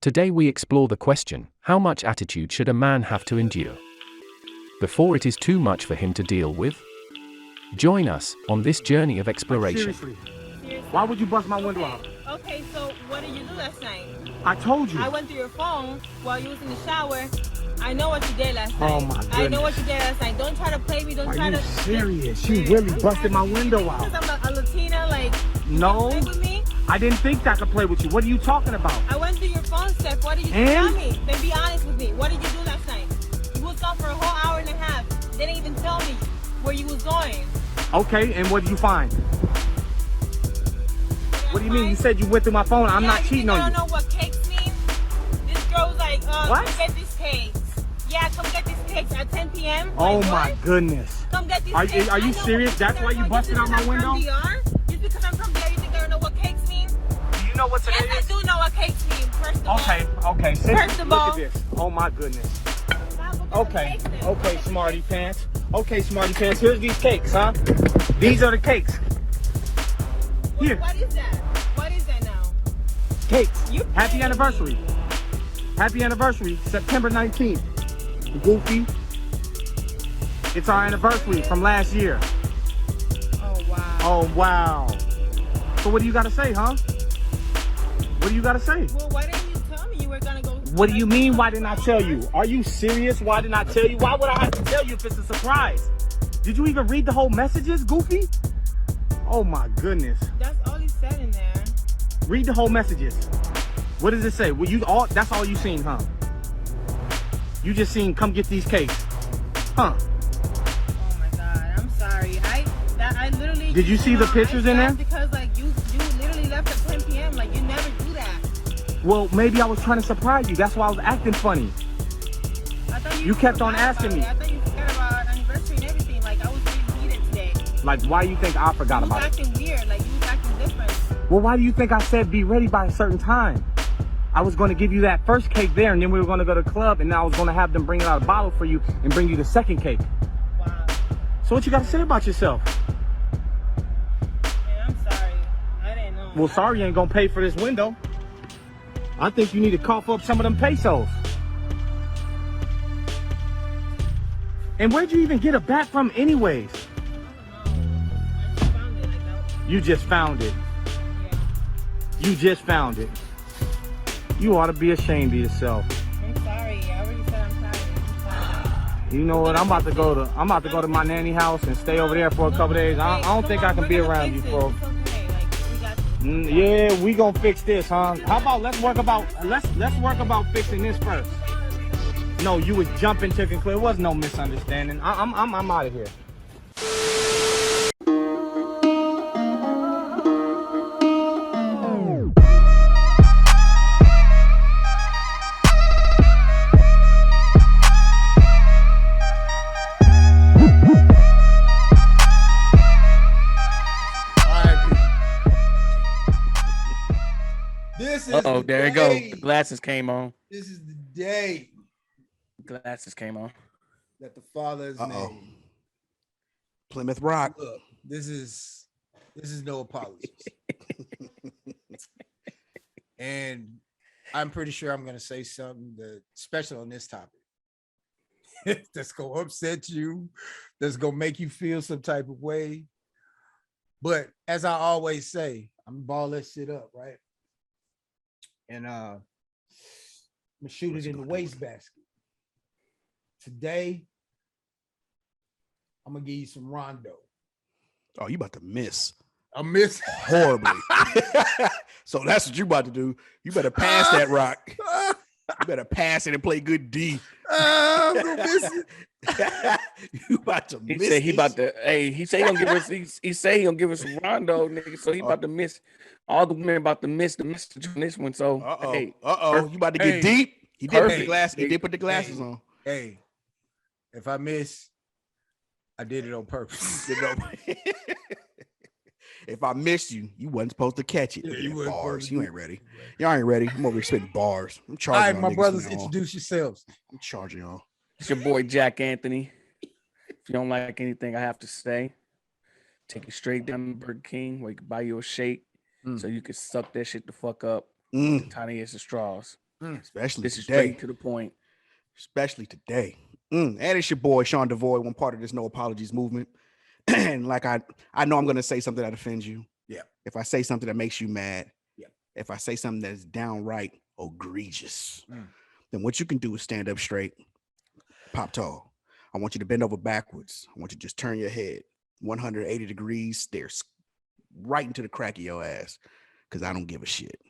Today we explore the question, how much attitude should a man have to endure before it is too much for him to deal with? Join us on this journey of exploration. Seriously, why would you bust my window out? Okay, so what did you do last night? I told you. I went through your phone while you was in the shower. I know what you did last night. Oh my goodness. I know what you did last night. Don't try to play me. Don't Are try you to. serious? She really busted my window out. Because I'm a Latina, like. No. Play with me? I didn't think I could play with you. What are you talking about? I went through your phone, Steph. What did you tell me? Then be honest with me. What did you do last night? You was gone for a whole hour and a half. Didn't even tell me where you was going. Okay, and what did you find? What do you mean? You said you went through my phone. I'm not cheating on you. I don't know what cakes mean. This girl's like, what? Come get these cakes. Yeah, come get these cakes at 10 p.m. Oh my goodness. Come get these cakes. Are you serious? That's why you busted out my window? Just because I'm from DR, you think I don't know what cakes mean? Do you know what today is? Yes, I do know what cakes mean, first of all. Okay. First of all. Look at this. Oh my goodness. Okay, smarty pants. Okay, smarty pants. Here's these cakes, huh? These are the cakes. Here. What is that? What is that now? Cakes. Happy anniversary. Happy anniversary, September 19th. Goofy. It's our anniversary from last year. Oh, wow. Oh, wow. So what do you got to say, huh? What do you got to say? Well, why didn't you tell me you were going to go? What do you mean, why didn't I tell you? Are you serious? Why didn't I tell you? Why would I have to tell you if it's a surprise? Did you even read the whole messages, Goofy? Oh my goodness. That's all he said in there. Read the whole messages. What does it say? Well, that's all you seen, huh? You just seen, come get these cakes. Huh? Oh my God, I'm sorry. I literally. Did you see the pictures in there? Because like you literally left at 10 p.m. Like you never do that. Well, maybe I was trying to surprise you. That's why I was acting funny. I thought you kept on asking me. I thought you forgot about our anniversary and everything. Like I was really heated today. Like, why do you think I forgot about it? You was acting weird. Like you was acting different. Well, why do you think I said be ready by a certain time? I was going to give you that first cake there, and then we were going to go to the club, and I was going to have them bring out a bottle for you and bring you the second cake. Wow. So what you got to say about yourself? Man, I'm sorry. I didn't know. Well, sorry ain't going to pay for this window. I think you need to cough up some of them pesos. And where'd you even get a bat from anyways? I just found it. Like that. You just found it. Yeah. You just found it. You ought to be ashamed of yourself. I'm sorry. I already said I'm sorry. I'm sorry. You know what? I'm about to go to my nanny house and stay over there for a couple days. I don't think I can be around you, bro. It's okay. Like we got this. Yeah, we gonna fix this, huh? How about let's work about fixing this first. No, you was jumping to conclude. It was no misunderstanding. I'm out of here. Uh-oh, there you go. The glasses came on. This is the day Glasses came on. that the Father has made. Plymouth Rock. Look, this is no apologies. And I'm pretty sure I'm gonna say something that special on this topic. That's gonna upset you, that's gonna make you feel some type of way. But as I always say, I'm gonna ball that shit up, right? And I'm gonna shoot it in the wastebasket. Today, I'm gonna give you some Rondo. Oh, you about to miss I miss horribly. So that's what you about to do. You better pass that rock. You better pass it and play good D. I'm gonna miss it. You about to miss. He said he about to. Hey, he said he gonna give us. He said he gonna give us some Rondo, nigga. So he about to miss. All the women about to miss the message on this one. So hey, You about to get deep. He did put the glasses. He did put the glasses on. Hey, if I miss, I did it on purpose. If I missed you, you wasn't supposed to catch it. Yeah, Look you at wasn't bars. supposed to You do ain't ready. Y'all ain't ready. I'm over here spitting bars. I'm All charging. right, y'all my niggas brothers, from now on. introduce yourselves. I'm charging y'all. it's your boy Jack Anthony. If you don't like anything I have to say, take it straight down to Burger King where you can buy you a shake so you can suck that shit the fuck up. The tiniest of straws. Especially This is today. straight to the point. Especially today. And it's your boy Sean DeVoy, one part of this No Apologies movement. And like I know I'm gonna say something that offends you. Yeah. If I say something that makes you mad, yeah. If I say something that's downright egregious, then what you can do is stand up straight, pop tall. I want you to bend over backwards. I want you to just turn your head 180 degrees, stare right into the crack of your ass, because I don't give a shit.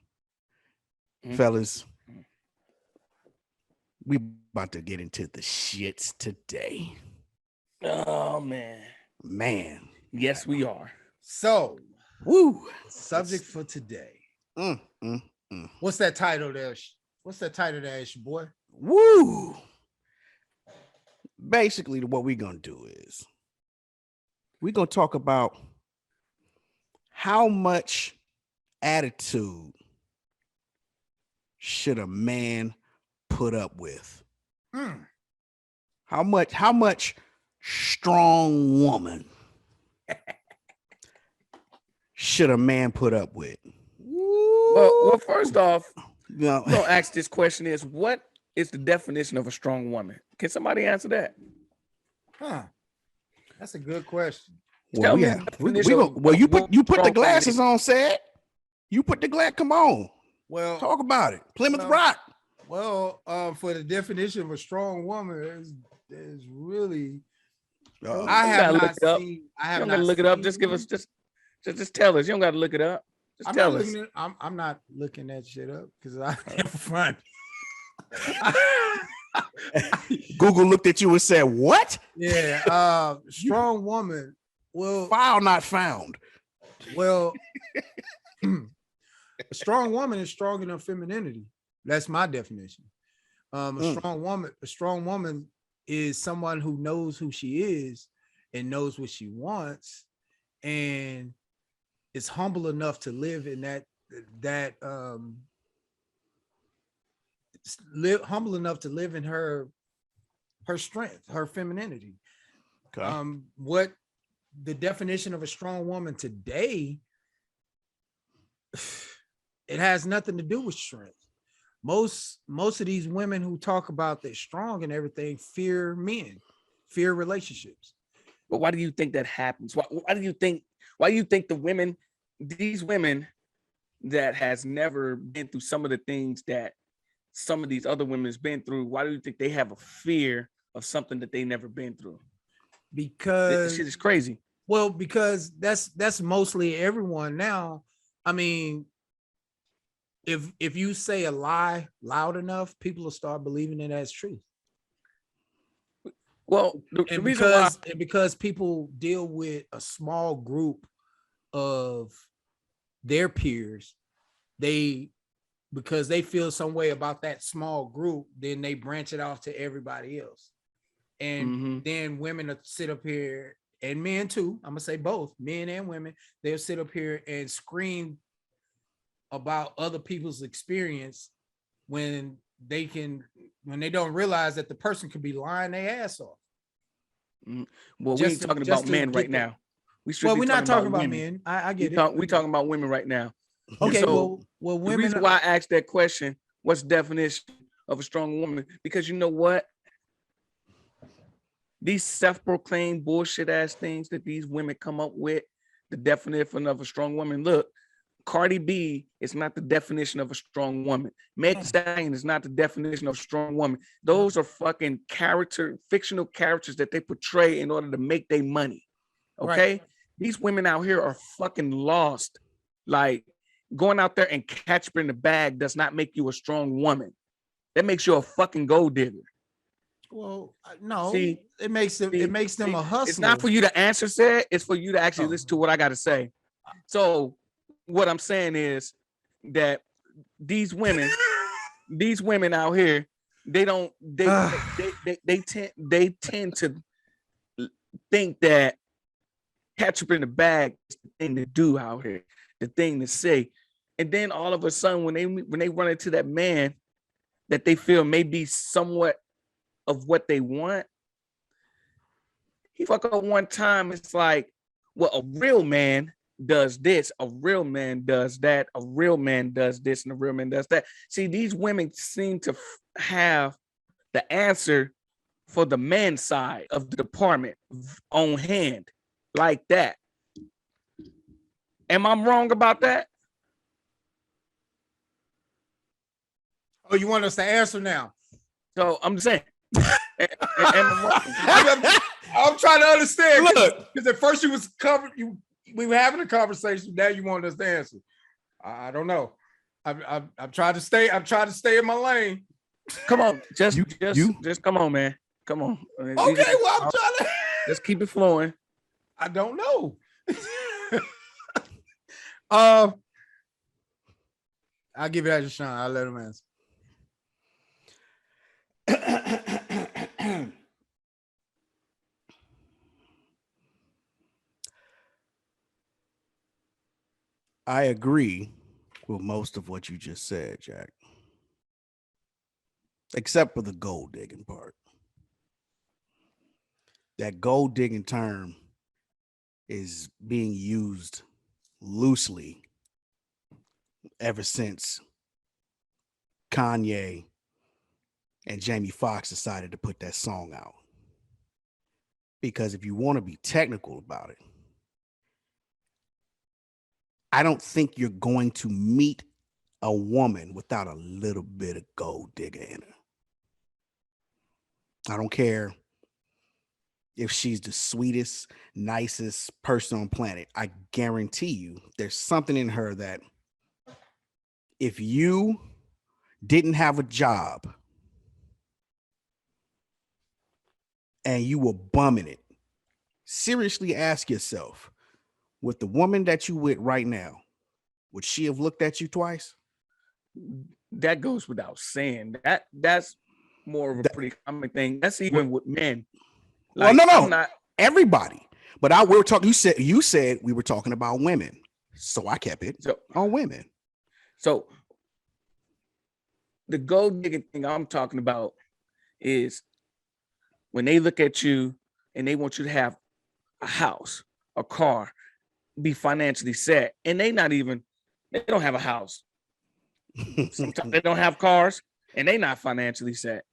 Fellas, we about to get into the shits today. Oh man. Yes, we are. So, subject for today. What's that title there? What's that title there, it's your boy? Woo. Basically, what we're gonna do is we're gonna talk about how much attitude should a man put up with? How much strong woman should a man put up with? Well, first off, No. I'm gonna ask this question: is what is the definition of a strong woman? Can somebody answer that? That's a good question. Well, you put the glasses on, said. You put the glass. Come on. Well, talk about it. Plymouth Rock. Well, for the definition of a strong woman is really. I have not seen. I have not look it up. Just give us just tell us. You don't got to look it up. Just tell us. I'm not looking that shit up because I can't find it. Google looked at you and said, "What?" Yeah, strong woman. Well, file not found. Well, a strong woman is strong in her femininity. That's my definition. A strong woman is someone who knows who she is and knows what she wants, and is humble enough to live in humble enough to live in her strength, her femininity. Okay. What the definition of a strong woman today, it has nothing to do with strength. Most of these women who talk about they're strong and everything fear men, fear relationships. But why do you think that happens? Why do you think these women that has never been through some of the things that some of these other women has been through, why do you think they have a fear of something that they never been through? Because this shit is crazy. Well, because that's mostly everyone now. I mean, if you say a lie loud enough, people will start believing it as truth. Well, because people deal with a small group of their peers, because they feel some way about that small group, then they branch it off to everybody else. And then women will sit up here, and men too, I'm gonna say both, men and women, they'll sit up here and scream about other people's experience when they don't realize that the person could be lying their ass off. Well, we ain't talking about men right now. We're not talking about men. I get it. We're talking about women right now. Okay, so well, women. The reason why I asked that question, what's the definition of a strong woman? Because you know what? These self-proclaimed bullshit ass things that these women come up with, the definition of a strong woman. Look, Cardi B is not the definition of a strong woman. Meg Thee Stallion is not the definition of a strong woman. Those are fucking fictional characters that they portray in order to make their money. Okay? Right. These women out here are fucking lost. Like, going out there and catch her in the bag does not make you a strong woman. That makes you a fucking gold digger. Well, no. See, it makes them a hustler. It's not for you to answer, said. It's for you to actually listen to what I got to say. So, what I'm saying is that these women out here, they tend to think that ketchup in the bag is the thing to do out here, the thing to say. And then all of a sudden, when they run into that man that they feel may be somewhat of what they want, he fuck up one time. It's like, well, a real man does this, a real man does that, a real man does this, and a real man does that. See, these women seem to have the answer for the man's side of the department on hand, like that. Am I wrong about that? Oh, you want us to answer now? So I'm saying, I'm trying to understand. Because at first you was covered, we were having a conversation. Now you want us to answer. I don't know. I'm trying to stay. I'm trying to stay in my lane. Come on, just come on, man. Come on. Okay, well, I'm trying to just keep it flowing. I don't know. I'll give it to Sean. I'll let him answer. I agree with most of what you just said, Jack, except for the gold digging part. That gold digging term is being used loosely ever since Kanye and Jamie Foxx decided to put that song out. Because if you want to be technical about it, I don't think you're going to meet a woman without a little bit of gold digger in her. I don't care if she's the sweetest, nicest person on planet. I guarantee you there's something in her that if you didn't have a job and you were bumming it, seriously ask yourself, with the woman that you with right now, would she have looked at you twice? That goes without saying. That's more of a pretty common thing. That's even with men. Like, well, no, everybody. But we were talking. You said we were talking about women, so I kept it on women. So the gold digging thing I'm talking about is when they look at you and they want you to have a house, a car, be financially set, and they don't have a house. Sometimes they don't have cars and they not financially set.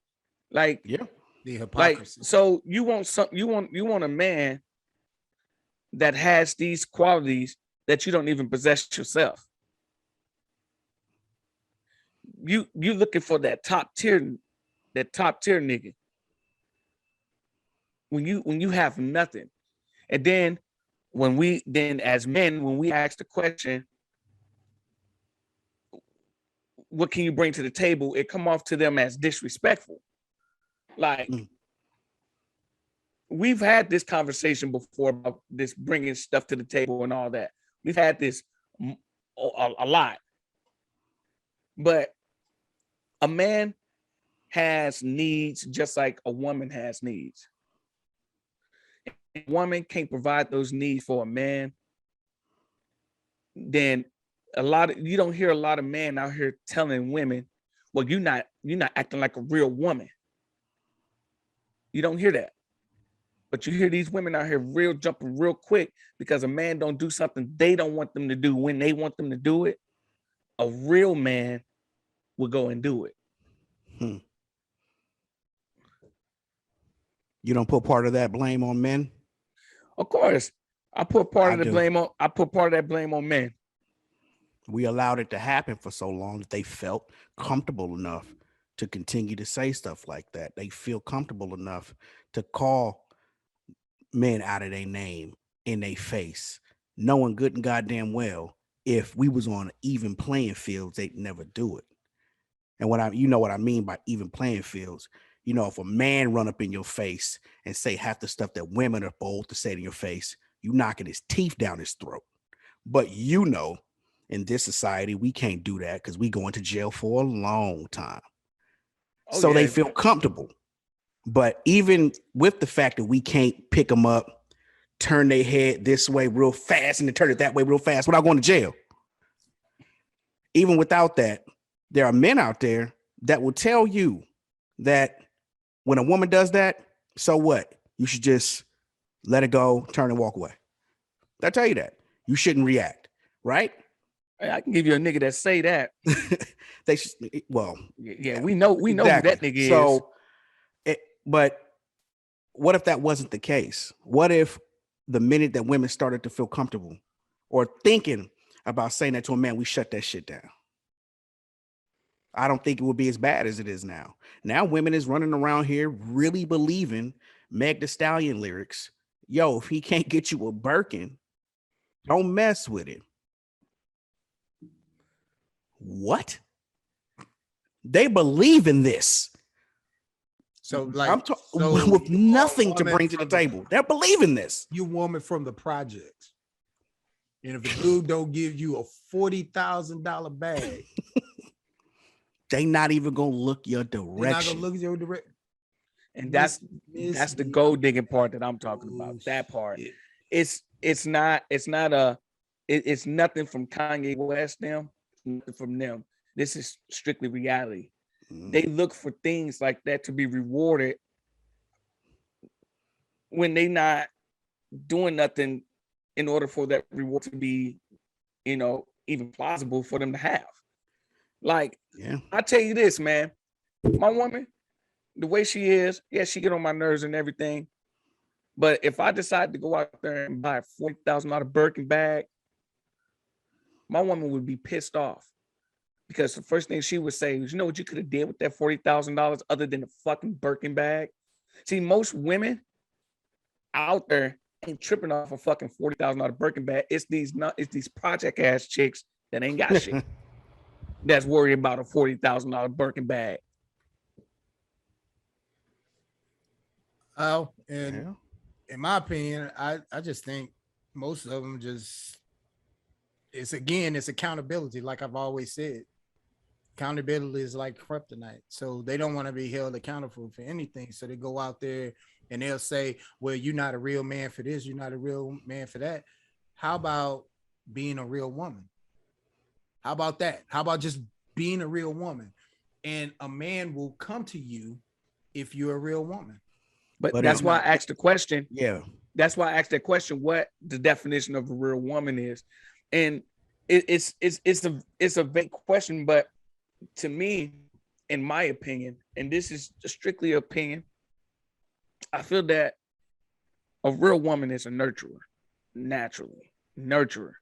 Like, yeah, the hypocrisy. Like, so you want a man that has these qualities that you don't even possess yourself. You looking for that top tier nigga when you have nothing. And then as men, when we ask the question, what can you bring to the table? It come off to them as disrespectful. Like, we've had this conversation before about this bringing stuff to the table and all that. We've had this a lot. But a man has needs just like a woman has needs. If a woman can't provide those needs for a man, then you don't hear a lot of men out here telling women, well, you're not acting like a real woman. You don't hear that. But you hear these women out here jumping real quick because a man don't do something they don't want them to do when they want them to do it. A real man will go and do it. You don't put part of that blame on men? Of course. I put part of that blame on men. We allowed it to happen for so long that they felt comfortable enough to continue to say stuff like that. They feel comfortable enough to call men out of their name in their face, knowing good and goddamn well if we was on even playing fields, they'd never do it. And what I mean by even playing fields, if a man run up in your face and say half the stuff that women are bold to say to your face, you knocking his teeth down his throat. But in this society, we can't do that because we going to jail for a long time. So they feel comfortable. But even with the fact that we can't pick them up, turn their head this way real fast and then turn it that way real fast without going to jail. Even without that, there are men out there that will tell you that when a woman does that, so what? You should just let it go, turn and walk away. They'll tell you that. You shouldn't react, right? Hey, I can give you a nigga that say that. Well, Yeah, we know who exactly. that nigga is. So, but what if that wasn't the case? What if the minute that women started to feel comfortable or thinking about saying that to a man, we shut that shit down? I don't think it would be as bad as it is now. Now women is running around here really believing Meg Thee Stallion lyrics. Yo, if he can't get you a Birkin, don't mess with it. What? They believe in this. So like with nothing to bring to the table. They're believing this. You woman from the projects. And if a dude don't give you a $40,000 bag, they not even gonna look your direction. They're not gonna look your direction. And that's the gold digging part that I'm talking about. That part. It's nothing from Kanye West them, nothing from them. This is strictly reality. They look for things like that to be rewarded when they not doing nothing in order for that reward to be, even plausible for them to have. Like, I tell you this, man, my woman, the way she is, yeah, she get on my nerves and everything. But if I decide to go out there and buy a $40,000 Birkin bag, my woman would be pissed off. Because the first thing she would say was, you know what you could have did with that $40,000 other than a fucking Birkin bag? See, most women out there ain't tripping off a fucking $40,000 Birkin bag. It's these project ass chicks that ain't got shit. That's worried about a $40,000 Birkin bag. Oh, and in my opinion, I just think most of them it's accountability. Like I've always said, accountability is like kryptonite. So they don't want to be held accountable for anything. So they go out there and they'll say, well, you're not a real man for this. You're not a real man for that. How about being a real woman? How about that? How about just being a real woman? And a man will come to you if you're a real woman. But that's why I asked the question. Yeah. That's why I asked that question, what the definition of a real woman is. And it's a vague question, but to me, in my opinion, and this is strictly opinion, I feel that a real woman is a nurturer, naturally. Nurturer.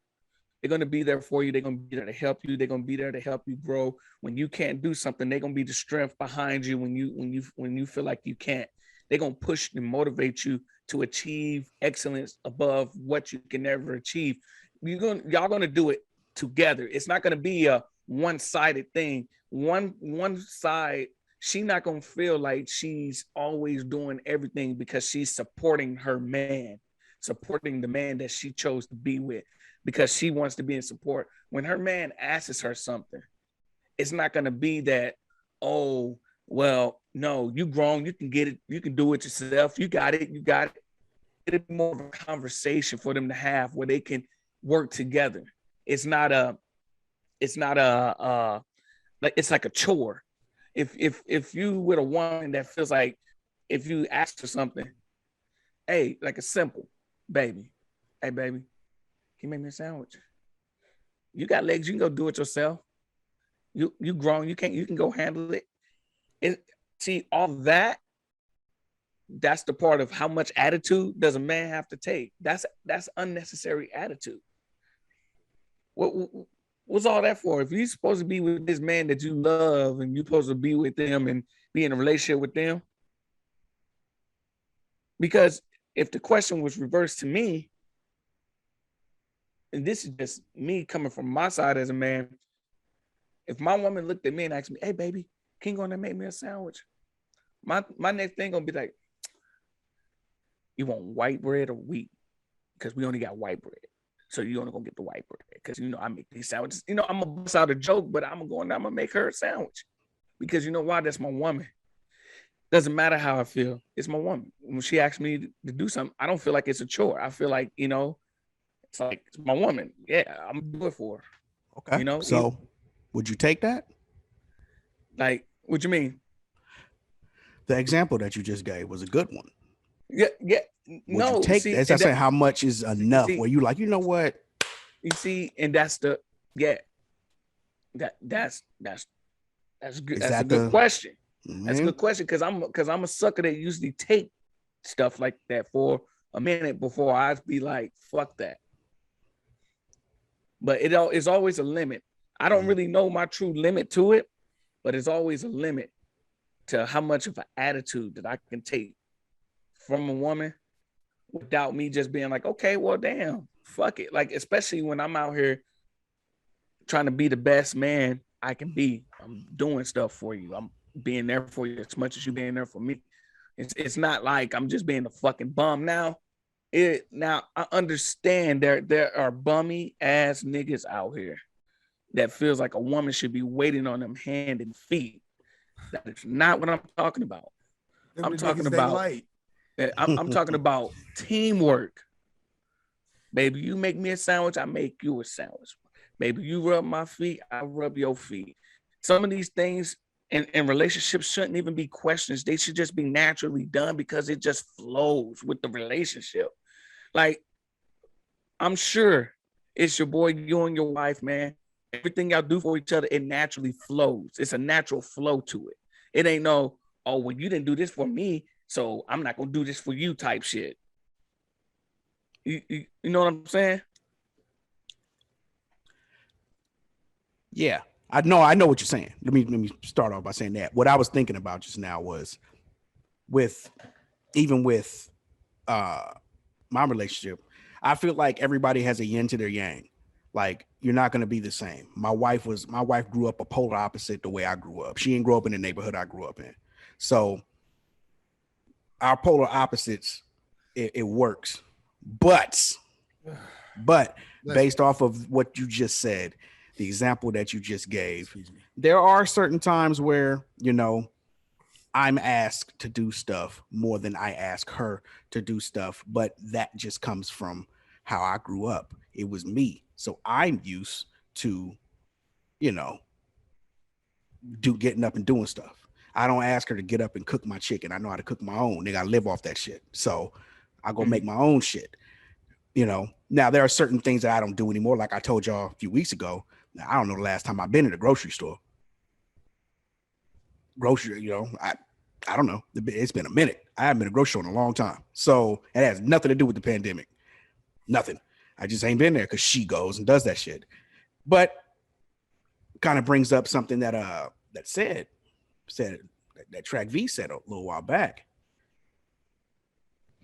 They're going to be there for you. They're going to be there to help you. They're going to be there to help you grow. When you can't do something, they're going to be the strength behind you when you feel like you can't. They're going to push and motivate you to achieve excellence above what you can ever achieve. Y'all going to do it together. It's not going to be a one-sided thing. One side, she's not going to feel like she's always doing everything because she's supporting her man, supporting the man that she chose to be with because she wants to be in support. When her man asks her something, it's not going to be that, oh, well, no, you grown, you can get it, you can do it yourself, you got it. It'll be more of a conversation for them to have where they can work together. It's like a chore. If you with a woman that feels like if you ask her something, hey, like a simple, baby, hey baby, can you make me a sandwich? You got legs, you can go do it yourself. You grown, you can go handle it. See, all that, that's the part of how much attitude does a man have to take. That's unnecessary attitude. What's all that for? If you're supposed to be with this man that you love and you're supposed to be with them and be in a relationship with them, because if the question was reversed to me, and this is just me coming from my side as a man, if my woman looked at me and asked me, hey baby, can you go and make me a sandwich? My next thing gonna be like, you want white bread or wheat? Because we only got white bread. So you only gonna get the white bread. Because I make these sandwiches. I'm gonna bust out a joke, but I'm gonna make her a sandwich. Because you know why? That's my woman. Doesn't matter how I feel. It's my woman. When she asks me to do something, I don't feel like it's a chore. I feel like, it's like it's my woman. Yeah, I'm gonna do it for her. Okay. So would you take that? Like, what you mean? The example that you just gave was a good one. Yeah. Would you take, as I say, how much is enough? Where you like, you know what? You see, and that's the that's good. That's a good question. That's a good question because I'm a sucker that usually take stuff like that for a minute before I be like, fuck that. But it's always a limit. I don't really know my true limit to it, but it's always a limit to how much of an attitude that I can take from a woman without me just being like, okay, well, damn, fuck it. Like, especially when I'm out here trying to be the best man I can be. I'm doing stuff for you. I'm being there for you as much as you being there for me. It's not like I'm just being a fucking bum now. Now I understand there are bummy ass niggas out here that feels like a woman should be waiting on them hand and feet. That is not what I'm talking about. I'm talking about teamwork. Baby, you make me a sandwich, I make you a sandwich. Baby, you rub my feet, I rub your feet. Some of these things in relationships shouldn't even be questions. They should just be naturally done because it just flows with the relationship. Like, I'm sure it's your boy, you and your wife, man. Everything y'all do for each other, it naturally flows. It's a natural flow to it. It ain't no, oh, well, you didn't do this for me, so I'm not going to do this for you type shit. You know what I'm saying? Yeah, I know what you're saying. Let me start off by saying that. What I was thinking about just now was with my relationship, I feel like everybody has a yin to their yang. Like, you're not going to be the same. My wife grew up a polar opposite the way I grew up. She didn't grow up in the neighborhood I grew up in. So our polar opposites, it works. But based off of what you just said, the example that you just gave, there are certain times where, you know, I'm asked to do stuff more than I ask her to do stuff, but that just comes from how I grew up. It was me. So I'm used to, you know, getting up and doing stuff. I don't ask her to get up and cook my chicken. I know how to cook my own. Nigga, I live off that shit. So I go make my own shit. You know, now there are certain things that I don't do anymore. Like I told y'all a few weeks ago. Now, I don't know the last time I've been in a grocery store. You know, I don't know. It's been a minute. I haven't been in a grocery store in a long time. So it has nothing to do with the pandemic. Nothing. I just ain't been there because she goes and does that shit. But kind of brings up something that said that Track V said a little while back.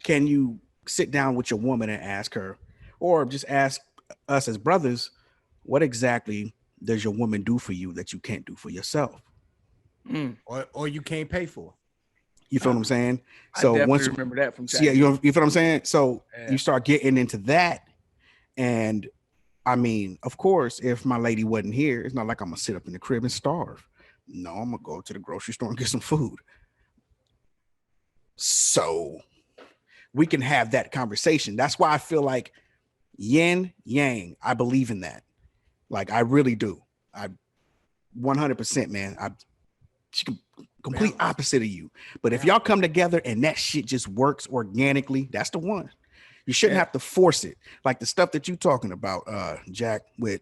Can you sit down with your woman and ask her, or just ask us as brothers, what exactly does your woman do for you that you can't do for yourself? Or you can't pay for? You feel what I'm saying? So once you remember that from China. Yeah, you feel what I'm saying? So you start getting into that. And I mean, of course, if my lady wasn't here, it's not like I'm gonna sit up in the crib and starve. No, I'm gonna go to the grocery store and get some food. So we can have that conversation. That's why I feel like yin yang. I believe in that. Like, I really do. I 100%, man. She complete opposite of you. But if y'all come together and that shit just works organically, that's the one. You shouldn't have to force it. Like the stuff that you talking about, Jack, with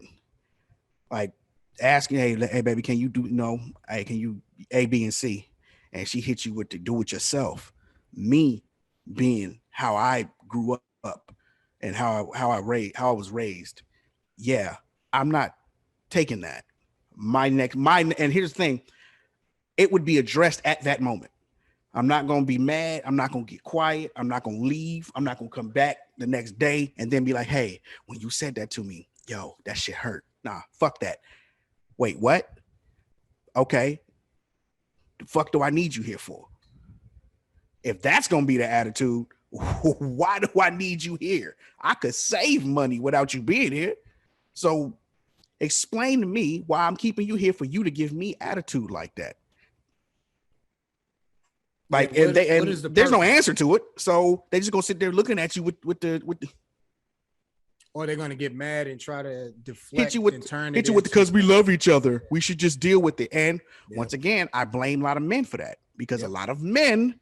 like asking, hey, baby, can you do can you A, B, and C? And she hit you with to do it yourself. Me being how I grew up and how I was raised. Yeah, I'm not taking that. And here's the thing, it would be addressed at that moment. I'm not going to be mad. I'm not going to get quiet. I'm not going to leave. I'm not going to come back the next day and then be like, hey, when you said that to me, yo, that shit hurt. Nah, fuck that. Wait, what? Okay. The fuck do I need you here for? If that's going to be the attitude, why do I need you here? I could save money without you being here. So explain to me why I'm keeping you here for you to give me attitude like that. Like, there's no answer to it, so they just gonna sit there looking at you with the. Or they're gonna get mad and try to deflect because we love each other. We should just deal with it. And once again, I blame a lot of men for that because a lot of men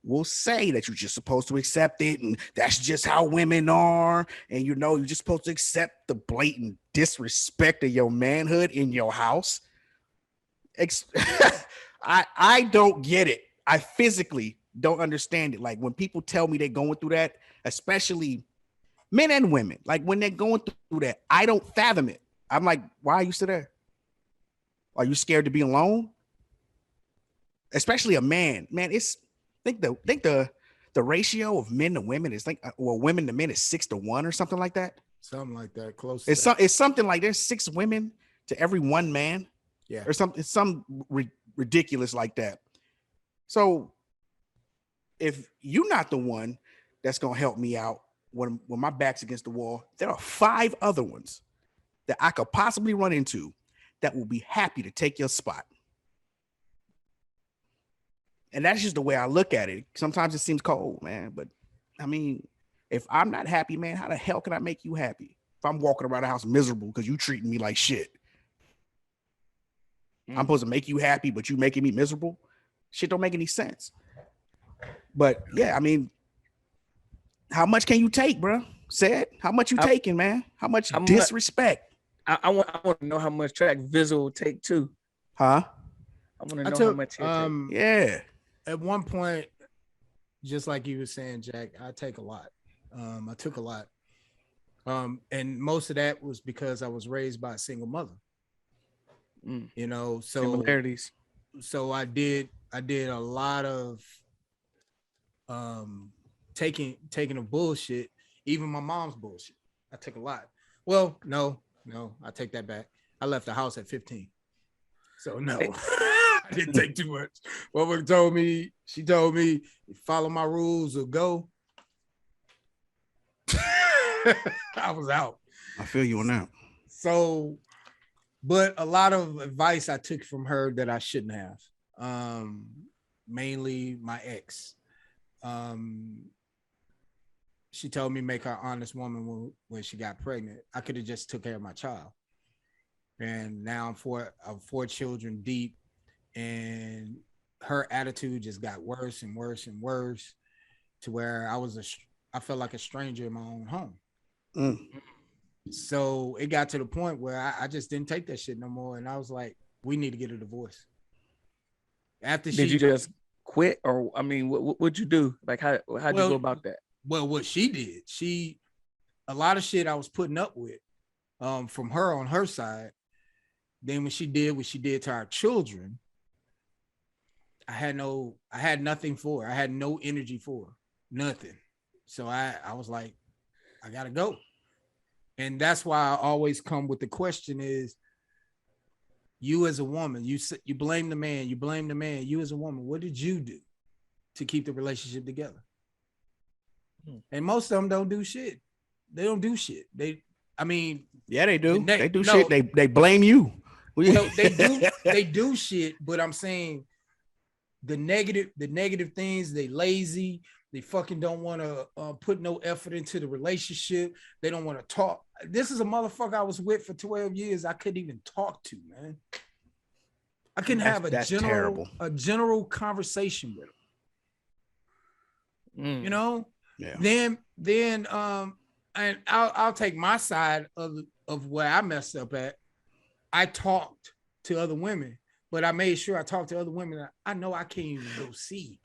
will say that you're just supposed to accept it, and that's just how women are, and you know, you're just supposed to accept the blatant disrespect of your manhood in your house. I don't get it. I physically don't understand it. Like when people tell me they're going through that, especially men and women, like when they're going through that, I don't fathom it. I'm like, why are you still there? Are you scared to be alone? Especially a man. Man, it's think the ratio of men to women is women to men is 6-1 or something like that. Something like that. Close. It's something like there's 6 women to every 1 man. Yeah. Or something. It's some ridiculous like that. So if you're not the one that's gonna help me out when my back's against the wall, there are 5 other ones that I could possibly run into that will be happy to take your spot. And that's just the way I look at it. Sometimes it seems cold, man. But I mean, if I'm not happy, man, how the hell can I make you happy? If I'm walking around the house miserable because you treating me like shit. I'm supposed to make you happy, but you making me miserable. Shit don't make any sense. But yeah, I mean, how much can you take, bro? Said, how much you taking, man? How much disrespect? I want to know how much track Visual will take too. Huh? I want to know how much he'll take. Yeah. At one point, just like you were saying, Jack, I take a lot. I took a lot. And most of that was because I was raised by a single mother. You know, so similarities. So I did a lot of taking of bullshit, even my mom's bullshit. I took a lot. Well, no, I take that back. I left the house at 15. So no, I didn't take too much. Mama told me, follow my rules or go. I was out. I feel you on that. So, but a lot of advice I took from her that I shouldn't have. Mainly my ex. She told me make her an honest woman when she got pregnant. I could have just took care of my child. And now I'm 4 children deep, and her attitude just got worse and worse and worse to where I felt like a stranger in my own home. So it got to the point where I just didn't take that shit no more. And I was like, we need to get a divorce. Did you just quit? Or, I mean, what'd you do? Like, how'd you go about that? Well, what she did, a lot of shit I was putting up with from her on her side. Then when she did what she did to our children, I had nothing for her. I had no energy for her, nothing. So I was like, I gotta go. And that's why I always come with the question is, you as a woman, you blame the man, you as a woman, what did you do to keep the relationship together? And most of them don't do shit. They don't do shit. Yeah, they do. They do shit. They blame you. No, they do shit, but I'm saying the negative things, they lazy, they fucking don't want to put no effort into the relationship. They don't want to talk. This is a motherfucker I was with for 12 years. I couldn't even talk to, man. I couldn't have a general conversation with him. You know? Yeah. Then and I'll take my side of where I messed up at. I talked to other women, but I made sure I talked to other women that I know I can't even go see.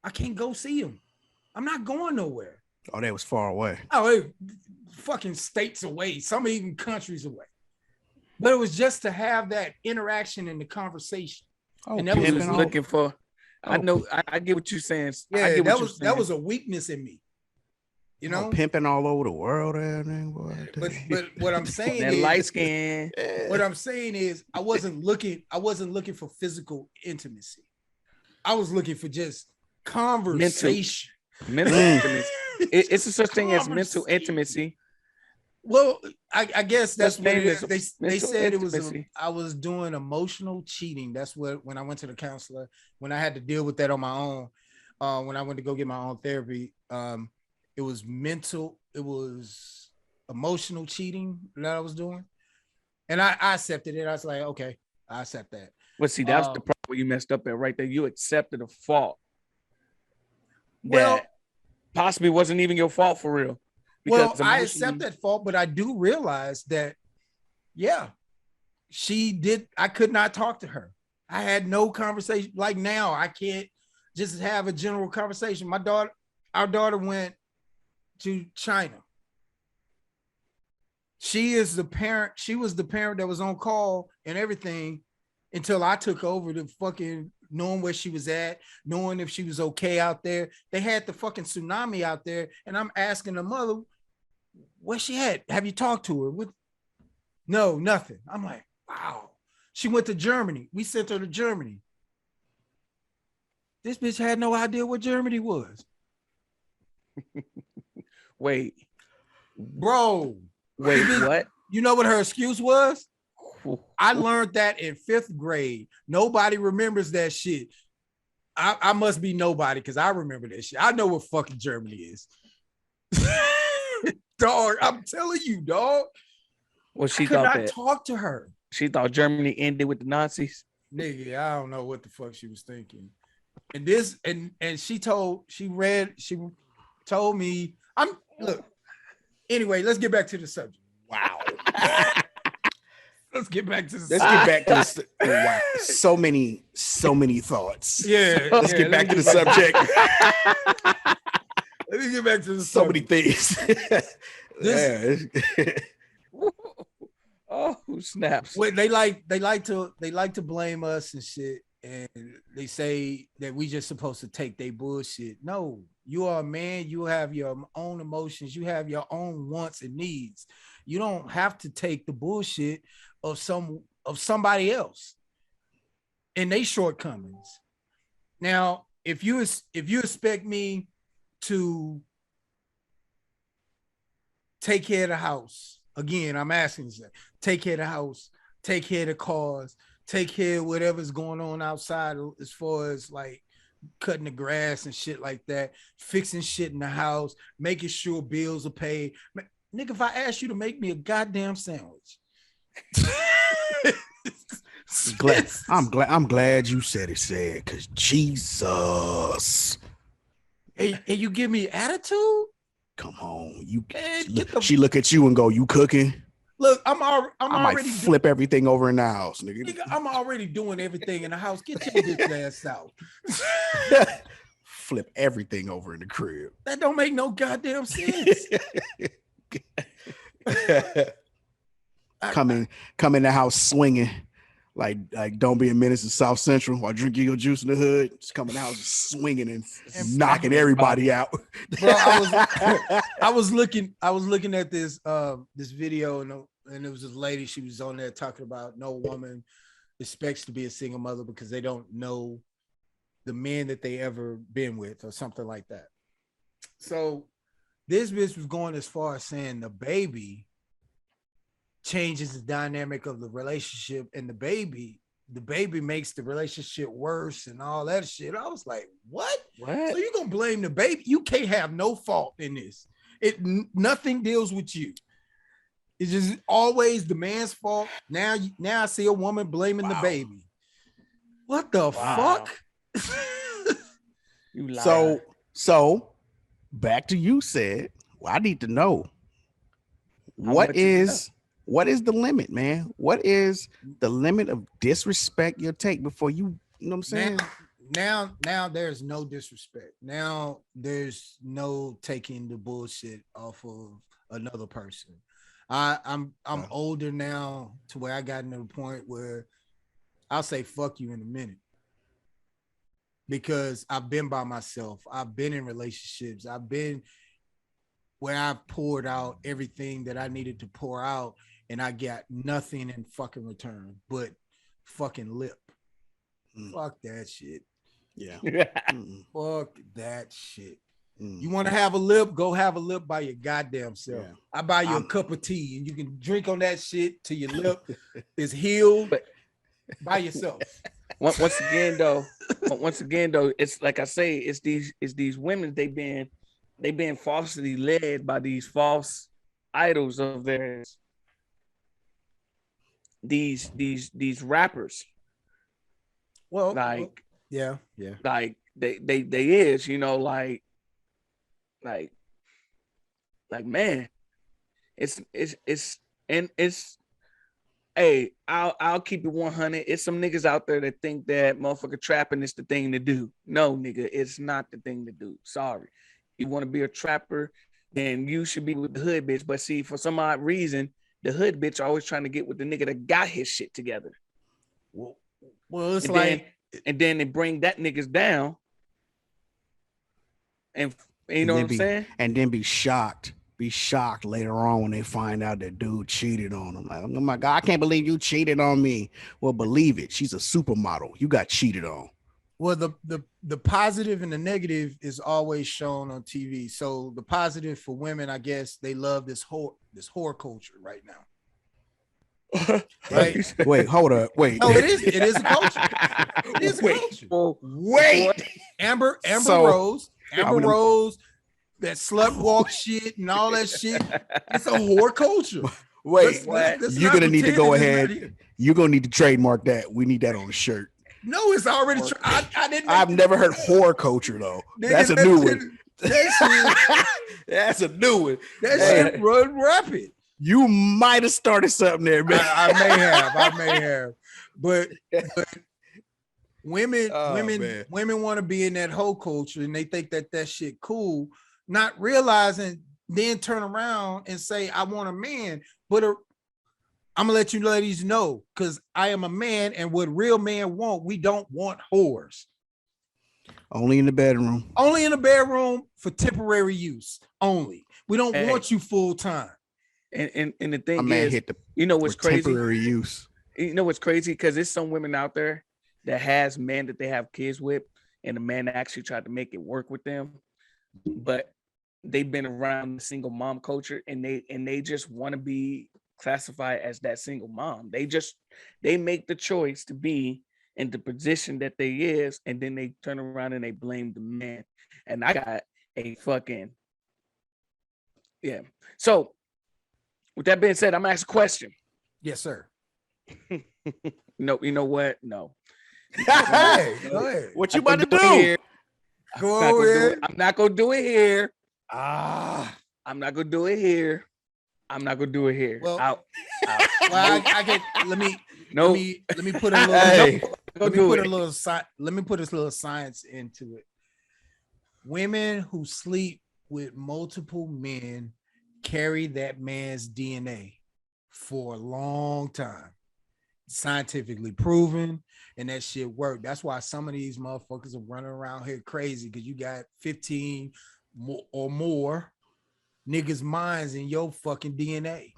I can't go see them. I'm not going nowhere. Oh, they was far away. Oh, it, fucking states away, some even countries away. But it was just to have that interaction and the conversation. Oh, and that was just looking for. I know. I get what you're saying. Yeah, that was a weakness in me. You know, pimping all over the world, but what I'm saying is light skin. What I'm saying is I wasn't looking for physical intimacy. I was looking for just conversation. Mental intimacy. It's a such thing as mental intimacy. Well, I guess that's what it is. They said intimacy. It was I was doing emotional cheating. That's what when I went to the counselor, when I had to deal with that on my own, when I went to go get my own therapy, it was emotional cheating that I was doing. And I accepted it. I was like, okay, I accept that. Well, see, that's the part where you messed up at right there. You accepted a fault. Well, that possibly wasn't even your fault for real. Well, I emotionally- accept that fault, but I do realize that, yeah, she did. I could not talk to her. I had no conversation. Like now, I can't just have a general conversation. Our daughter went to China. She is the parent. She was the parent that was on call and everything until I took over the fucking knowing where she was at, knowing if she was okay out there. They had the fucking tsunami out there, and I'm asking the mother, where she at? Have you talked to her? No, nothing. I'm like, wow. She went to Germany. We sent her to Germany. This bitch had no idea what Germany was. Wait, Bro. what? You know what her excuse was? I learned that in 5th grade. Nobody remembers that shit. I must be nobody because I remember that shit. I know what fucking Germany is. Dog, I'm telling you, dog. Well, she I could thought not that talk to her. she thought Germany ended with the Nazis. Nigga, I don't know what the fuck she was thinking. And she told me, look. Anyway, let's get back to the subject. Wow. Let's get back to the Let's get back to this. Wow. So many thoughts. Yeah. Let's get back to the subject. Let me get back to the So many subject. things. Oh, snaps. Wait, they like to blame us and shit, and they say that we just supposed to take their bullshit. No, you are a man. You have your own emotions. You have your own wants and needs. You don't have to take the bullshit of somebody else and they shortcomings. Now, if you expect me to take care of the house, again, I'm asking you, take care of the house, take care of the cars, take care of whatever's going on outside as far as like cutting the grass and shit like that, fixing shit in the house, making sure bills are paid. Nigga, if I ask you to make me a goddamn sandwich. I'm glad you said it, because Jesus. Hey, you give me attitude? Come on. She look at you and go, you cooking? Look, I might flip everything over in the house, nigga. Nigga, I'm already doing everything in the house. Get your bitch ass out. Flip everything over in the crib. That don't make no goddamn sense. Come in the house swinging like don't be a menace in South Central while drinking your juice in the hood. Just coming out swinging and knocking everybody out. Bro, I was looking at this video and it was this lady. She was on there talking about no woman expects to be a single mother because they don't know the men that they ever been with or something like that. So this bitch was going as far as saying the baby changes the dynamic of the relationship, and the baby makes the relationship worse and all that shit. I was like, what? So you gonna blame the baby? You can't have no fault in this. Nothing deals with you. It's just always the man's fault. Now I see a woman blaming the baby. What the fuck? You liar. So back to you said, well, I need to know what is the limit, man? What is the limit of disrespect you'll take before you know what I'm saying? Now there's no disrespect. Now there's no taking the bullshit off of another person. I'm older now to where I got to the point where I'll say fuck you in a minute. Because I've been by myself. I've been in relationships. I've been where I've poured out everything that I needed to pour out, and I got nothing in fucking return but fucking lip. Fuck that shit. Yeah. Fuck that shit. You want to have a lip? Go have a lip by your goddamn self. Yeah. I buy you a cup of tea and you can drink on that shit till your lip is healed by yourself. Once again though, it's like I say, it's these women. They've been falsely led by these false idols of theirs. These rappers. Well, like yeah, like they is, you know, like Like man, it's and it's hey, I'll keep it 100. It's some niggas out there that think that motherfucker trapping is the thing to do. No, nigga, it's not the thing to do. Sorry. You want to be a trapper, then you should be with the hood bitch. But see, for some odd reason, the hood bitch always trying to get with the nigga that got his shit together. Well, it's And like, then they bring that niggas down. And you know what I'm saying? And then be shocked later on when they find out that dude cheated on them. Like, oh my God, I can't believe you cheated on me. Well, believe it. She's a supermodel. You got cheated on. well, the positive and the negative is always shown on TV. So the positive for women, I guess, they love this whore culture right now. Right? Wait, hold up. Wait. No, it is a culture. It is a culture. Wait. Amber So, Rose, that slut walk shit and all that shit. It's a whore culture. Wait, let's you're not gonna need to pretend go it's not ahead. here. You're gonna need to trademark that. We need that on a shirt. No, it's already true. I didn't. I've never heard whore culture though. That's a new one. That's a new one. That shit run rapid. You might have started something there, man. I may have. But women want to be in that whole culture and they think that shit cool, not realizing, then turn around and say, I want a man. But I'm gonna let you ladies know, because I am a man, and what real men want, we don't want whores. Only in the bedroom. Only in the bedroom for temporary use. Only. We don't want you full time. And the thing is, hit the, you know what's crazy? Temporary use. You know what's crazy? Because there's some women out there that has men that they have kids with, and the man actually tried to make it work with them, but they've been around the single mom culture, and they just want to be classified as that single mom. They make the choice to be in the position that they is, and then they turn around and they blame the man. And I got a fucking So with that being said, I'm gonna ask a question. Yes, sir. No, you know what? No. Go ahead. What you about to do? Go ahead. I'm not gonna do it here. I'm not gonna do it here. I'm not gonna do it here. Well, Well, I can let me put a little Hey, let me put a little science into it. Women who sleep with multiple men carry that man's DNA for a long time. Scientifically proven, and that shit worked. That's why some of these motherfuckers are running around here crazy, because you got 15 or more niggas' minds in your fucking DNA.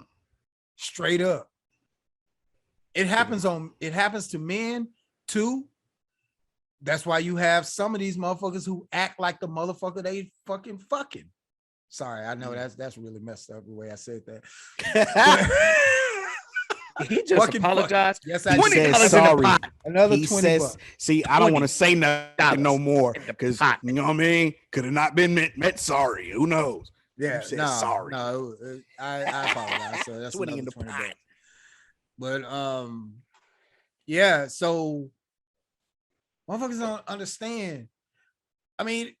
Straight up. It happens to men too. That's why you have some of these motherfuckers who act like the motherfucker they fucking. Sorry, I know that's really messed up the way I said that. he just apologized. Yes, I said did. sorry. Another He 20 says, bucks. see, I don't want to say nothing no more, because you know what I mean? Could have not been meant sorry. Who knows? Yeah, You said no, sorry. No, I apologize. So that's 20 another in the 20 pot. bucks. But yeah, so motherfuckers don't understand. I mean,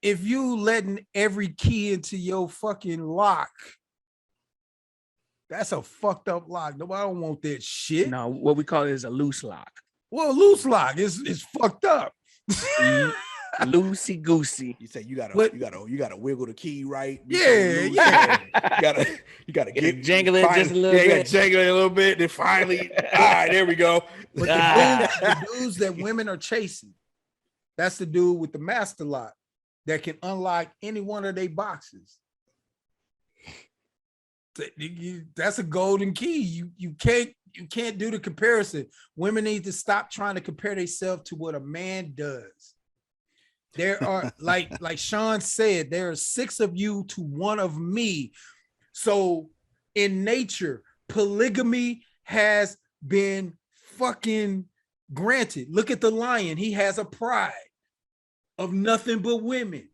if you letting every key into your fucking lock, that's a fucked up lock. Nobody don't want that shit. No, what we call it is a loose lock. Well, loose lock is fucked up. Loosey goosey. You say you gotta wiggle the key right. Yeah. You gotta get jangle it just a little bit. You gotta jangle it a little bit. Then finally, all right, there we go. But the dudes that women are chasing, that's the dude with the master lock that can unlock any one of their boxes. That's a golden key. You can't do the comparison. Women need to stop trying to compare themselves to what a man does. There are, like Sean said, there are 6 of you to 1 of me. So in nature, polygamy has been fucking granted. Look at the lion. He has a pride of nothing but women.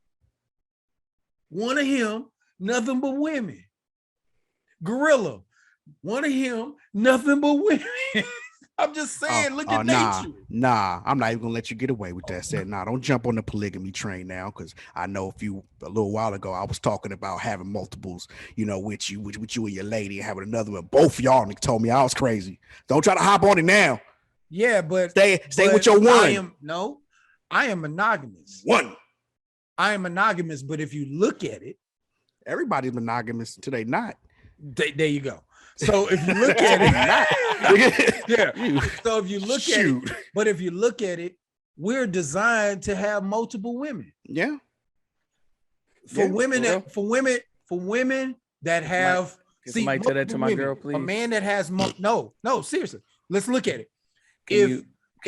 One of him, nothing but women. Gorilla, one of him, nothing but women. I'm just saying, look at nah, nature. nah. I'm not even gonna let you get away with that. Said, nah, don't jump on the polygamy train now, because I know a little while ago I was talking about having multiples, with you and your lady, and having another one. Both y'all told me I was crazy. Don't try to hop on it now. Yeah, but stay with your one. I am monogamous. One. I am monogamous, but if you look at it, everybody's monogamous until they not. There you go. So if you look at it, yeah. So if you look at it, but if you look at it, we're designed to have multiple women. Yeah. For women that have. Somebody tell that to my girl, please. A man that has no, seriously. Let's look at it. If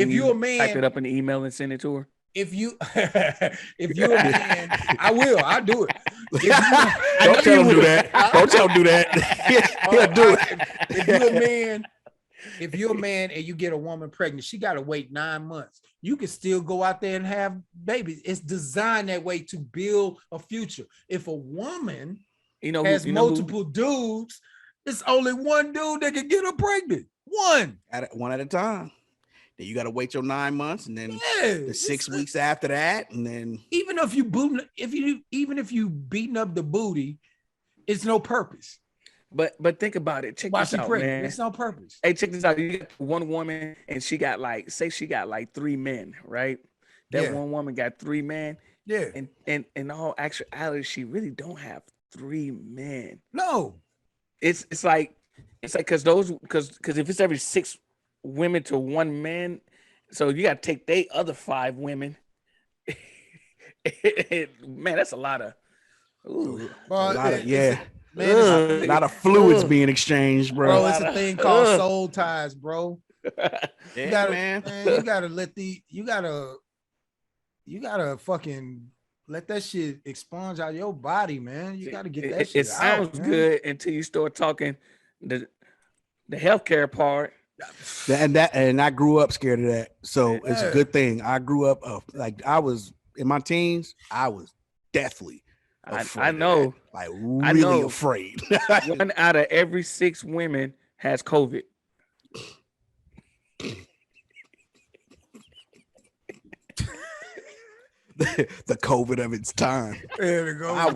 you're a man, type it up in the email and send it to her. If you're a man, I'll do it. Don't tell him do that. Don't tell him do that. He'll do it. If you're a man and you get a woman pregnant, she got to wait 9 months. You can still go out there and have babies. It's designed that way to build a future. If a woman has multiple dudes, it's only one dude that can get her pregnant. One at a time. Then you got to wait your 9 months, and then the 6 weeks after that, and then even if you beating up the booty, it's no purpose. But think about it. Check this out, man. It's no purpose. Hey, check this out. You get one woman, and she got she got 3 men, right? That one woman got 3 men. Yeah. And in all actuality, she really don't have 3 men. No. It's like because if it's every 6 women to 1 man, so you got to take they other 5 women. Man, that's a lot of a lot of fluids being exchanged, bro. Bro, it's a thing called soul ties, bro. You gotta fucking let that shit expunge out your body, man. You gotta get that shit It sounds good until you start talking the healthcare part. And I grew up scared of that, so it's a good thing. I grew up I was in my teens. I was deathly afraid. I know, really afraid. 1 out of every 6 women has COVID. The COVID of its time. I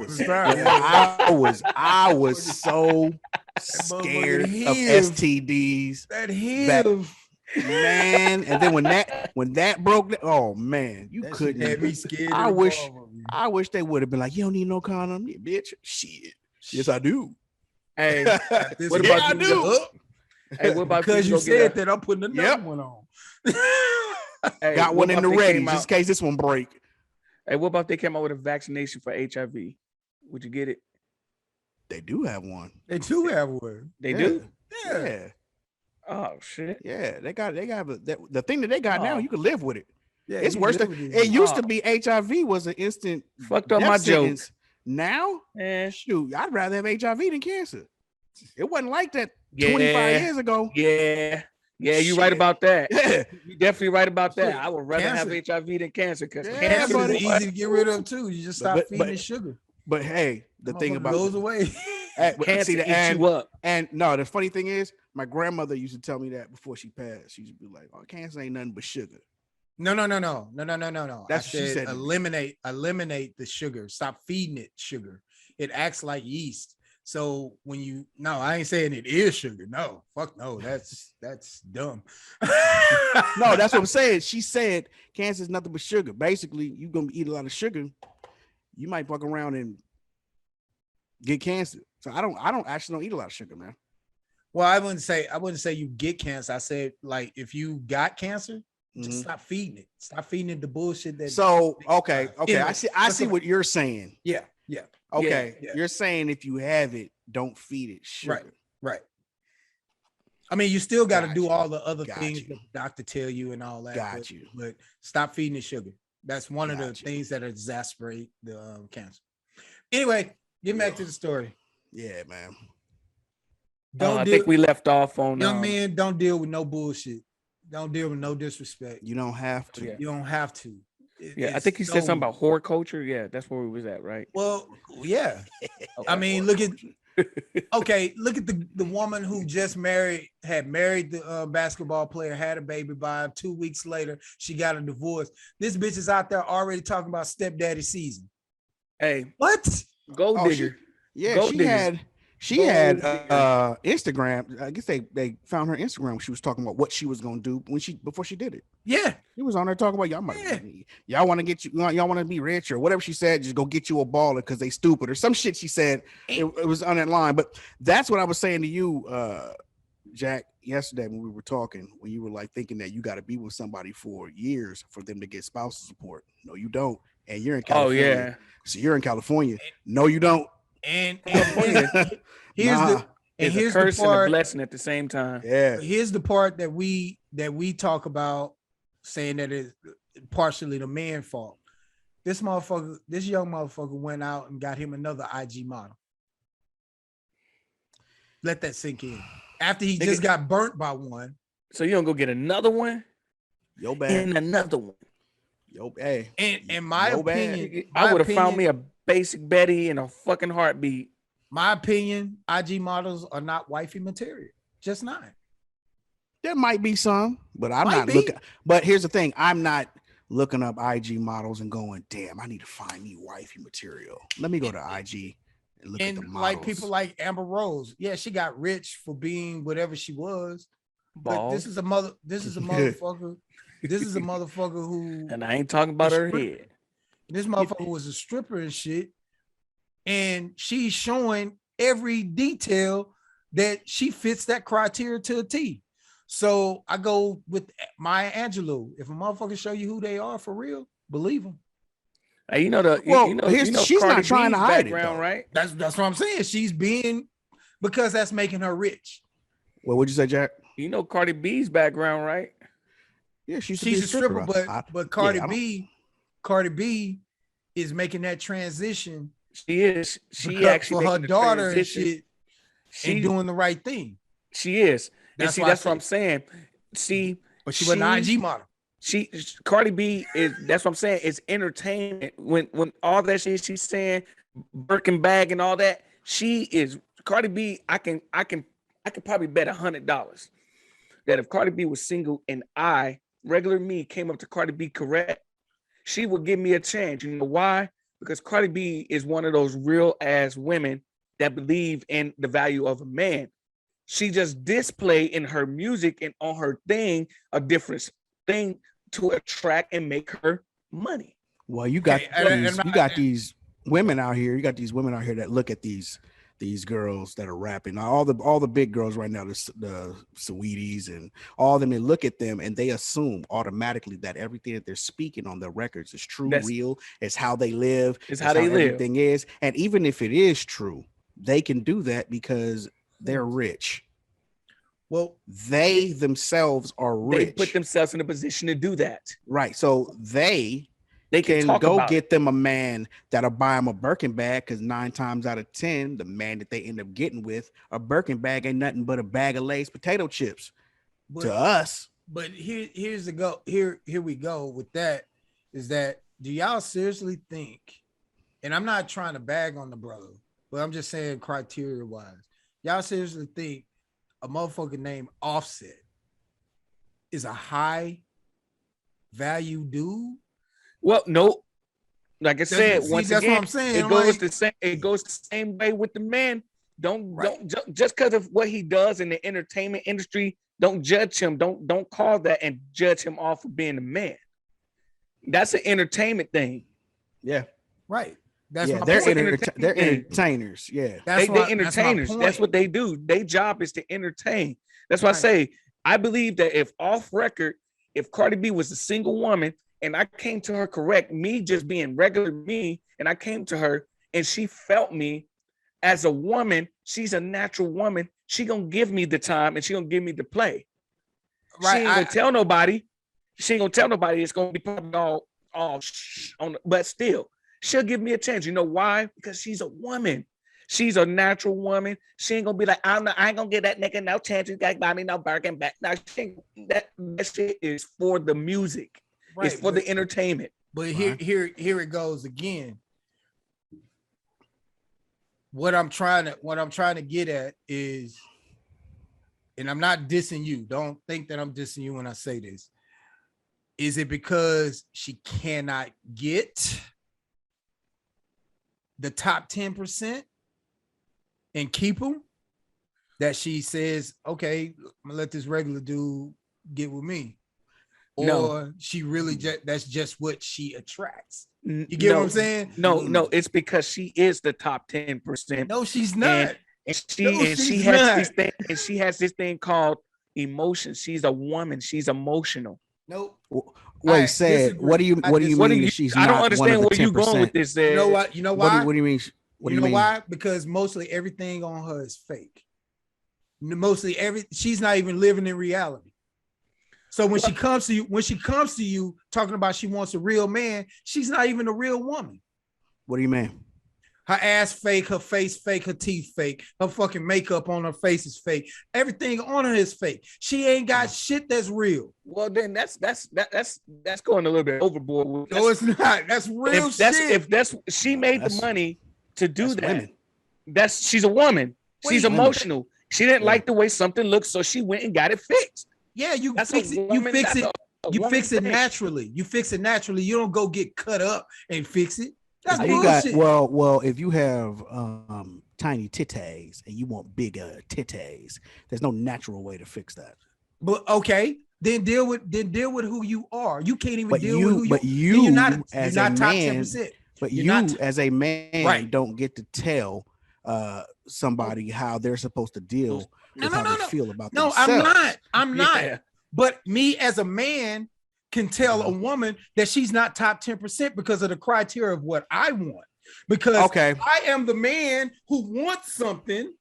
was so scared of STDs. That HIV. Man, and then when that broke, oh man, you couldn't. Had me scared. I wish they would have been like, you don't need no condom, yeah, bitch. Shit. Yes, I do. Hey, what about you? Hey, what about because you said that I'm putting another one on. Hey, got one in the ready just in case this one break. Hey, what about they came out with a vaccination for HIV? Would you get it? They do have one. They do have one. They do? Yeah. Oh shit. Yeah, they got the thing that they got now, you can live with it. Yeah, it's worse than it used to be. HIV was an instant fucked up my joke. Now, shoot, I'd rather have HIV than cancer. It wasn't like that 25 years ago. Yeah, you're right about that. Yeah. You're definitely right about that. I would rather have HIV than cancer because cancer is easy to get rid of too. You just stop feeding it sugar. But hey, the thing about goes away. Cancer eats you up. And no, the funny thing is, my grandmother used to tell me that before she passed. She used to be like, "Oh, cancer ain't nothing but sugar." No. That's what she said. Eliminate the sugar. Stop feeding it sugar. It acts like yeast. So when I ain't saying it is sugar. No, fuck no. That's dumb. No, that's what I'm saying. She said cancer is nothing but sugar. Basically, you're gonna eat a lot of sugar. You might fuck around and get cancer. So I don't eat a lot of sugar, man. Well, I wouldn't say you get cancer. I said, like, if you got cancer, just stop feeding it. Stop feeding it the bullshit that. So okay. I see what you're saying. Yeah. Okay. Yeah. You're saying if you have it, don't feed it sugar. Right. I mean, you still got to do all the other things that the doctor tell you and all that. But stop feeding it sugar. That's one of the things that exacerbate the cancer. Anyway, get back to the story. Yeah, man. I think we left off on young man. Don't deal with no bullshit. Don't deal with no disrespect. You don't have to. You don't have to. I think he said something about horror culture. Yeah, that's where we was at, right? Well, yeah. I mean, look at Okay, look at the woman who just had married the basketball player, had a baby by him. 2 weeks later, she got a divorce. This bitch is out there already talking about stepdaddy season. Hey, What? gold Oh, digger. Yeah, Gold she diggers. had Gold Instagram. I guess they found her Instagram when she was talking about what she was gonna do before she did it. Yeah. He was on there talking about y'all want to get y'all want to be rich or whatever she said. Just go get you a baller because they stupid or some shit she said. It was on that line, but that's what I was saying to you, Jack, yesterday when we were talking. When you were like thinking that you got to be with somebody for years for them to get spousal support. No, you don't. And you're in California. Oh yeah. So you're in California. No, you don't. And California here's Nah. It's a curse and a blessing at the same time. Yeah. Here's the part that we talk about, saying that it's partially the man's fault. This young motherfucker went out and got him another IG model. Let that sink in. After he just got burnt by one. So you don't go get another one? Yo, bad. And another one. Yo, hey. And in my opinion, I would have found me a basic Betty in a fucking heartbeat. My opinion, IG models are not wifey material. Just not. There might be some, but I'm not looking. But here's the thing: I'm not looking up IG models and going, "Damn, I need to find me wifey material." Let me go to IG and look at the models. Like people like Amber Rose, yeah, she got rich for being whatever she was. But this is a motherfucker. This is a motherfucker who, and I ain't talking about her head. This motherfucker was a stripper and shit, and she's showing every detail that she fits that criteria to a T. So I go with Maya Angelou. If a motherfucker show you who they are for real, believe them. Hey, she's not trying to hide it, though. Right? That's what I'm saying. She's being, because that's making her rich. What would you say, Jack? You know Cardi B's background, right? Yeah, she's a stripper, but Cardi B is making that transition. She is. She actually for her daughter and shit. She's doing the right thing. She is. That's what I'm saying. See, but she was an IG model. Cardi B is. That's what I'm saying. It's entertainment. When all that shit she's saying, Birkin bag and all that. She is Cardi B. I can probably bet $100 that if Cardi B was single and regular me, came up to Cardi B correct, she would give me a chance. You know why? Because Cardi B is one of those real ass women that believe in the value of a man. She just display in her music and on her thing a different thing to attract and make her money. Well, you got these women out here. You got these women out here that look at these girls that are rapping. Now, all the big girls right now, the Saweeties and all of them, they look at them and they assume automatically that everything that they're speaking on their records is true, real. It's how they live. It's how they live. Everything is. And even if it is true, they can do that because they're rich. Well, they themselves are rich. They put themselves in a position to do that. Right. So they can go get them a man that'll buy them a Birkin bag, because 9 times out of 10, the man that they end up getting with a Birkin bag ain't nothing but a bag of Lay's potato chips to us. But here's the go. Here we go with that. Is that, do y'all seriously think? And I'm not trying to bag on the brother, but I'm just saying criteria wise, y'all seriously think a motherfucker named Offset is a high value dude? Well, no. Like I said, that's what I'm saying. It goes the same way with the man. Don't just because of what he does in the entertainment industry, don't judge him. Don't call that and judge him off for being a man. That's an entertainment thing. Yeah. Right. They're entertainers. Yeah. They're entertainers. That's what they do. Their job is to entertain. That's why I say, I believe that if off record, if Cardi B was a single woman and I came to her correct, me just being regular me, and I came to her and she felt me as a woman, she's a natural woman. She gonna give me the time and she gonna give me the play. Right. She ain't gonna tell nobody. She ain't gonna tell nobody. It's gonna be probably all on, but still. She'll give me a chance. You know why? Because she's a woman. She's a natural woman. She ain't gonna be like, I ain't gonna get that nigga no chance. You guys buy me no Birkin back. Now, that shit is for the music. Right. It's for the entertainment. But here it goes again. what I'm trying to get at is, and I'm not dissing you. Don't think that I'm dissing you when I say this. Is it because she cannot get the top 10% and keep them that she says, okay, I'm gonna let this regular dude get with me? Or No. she really that's just what she attracts. You get what I'm saying? No, it's because she is the top 10%. No, she's not. She has this thing called emotion. She's a woman. She's emotional. Nope. Wait, said, what do you mean that she's not? I don't understand where you're going with this. You know what? You know why? What do you mean? What do you mean? Why? Because mostly everything on her is fake. She's not even living in reality. So when she comes to you talking about she wants a real man, she's not even a real woman. What do you mean? Her ass fake, her face fake, her teeth fake, her fucking makeup on her face is fake. Everything on her is fake. She ain't got shit that's real. Well, then that's going a little bit overboard. No, it's not. That's real shit. If she made the money to do that. Women. She's a woman. She's emotional. She didn't like the way something looked, so she went and got it fixed. Yeah, you fix it. You fix it naturally. You fix it naturally. You don't go get cut up and fix it. That's bullshit. Well, if you have tiny titties and you want bigger titties, there's no natural way to fix that. But okay, then deal with who you are. You can't even deal with who you are. But you're not top man, 10%. But you as a man don't get to tell somebody how they're supposed to deal with how they feel about themselves. I'm not. But me as a man can tell a woman that she's not top 10% because of the criteria of what I want. Because I am the man who wants something.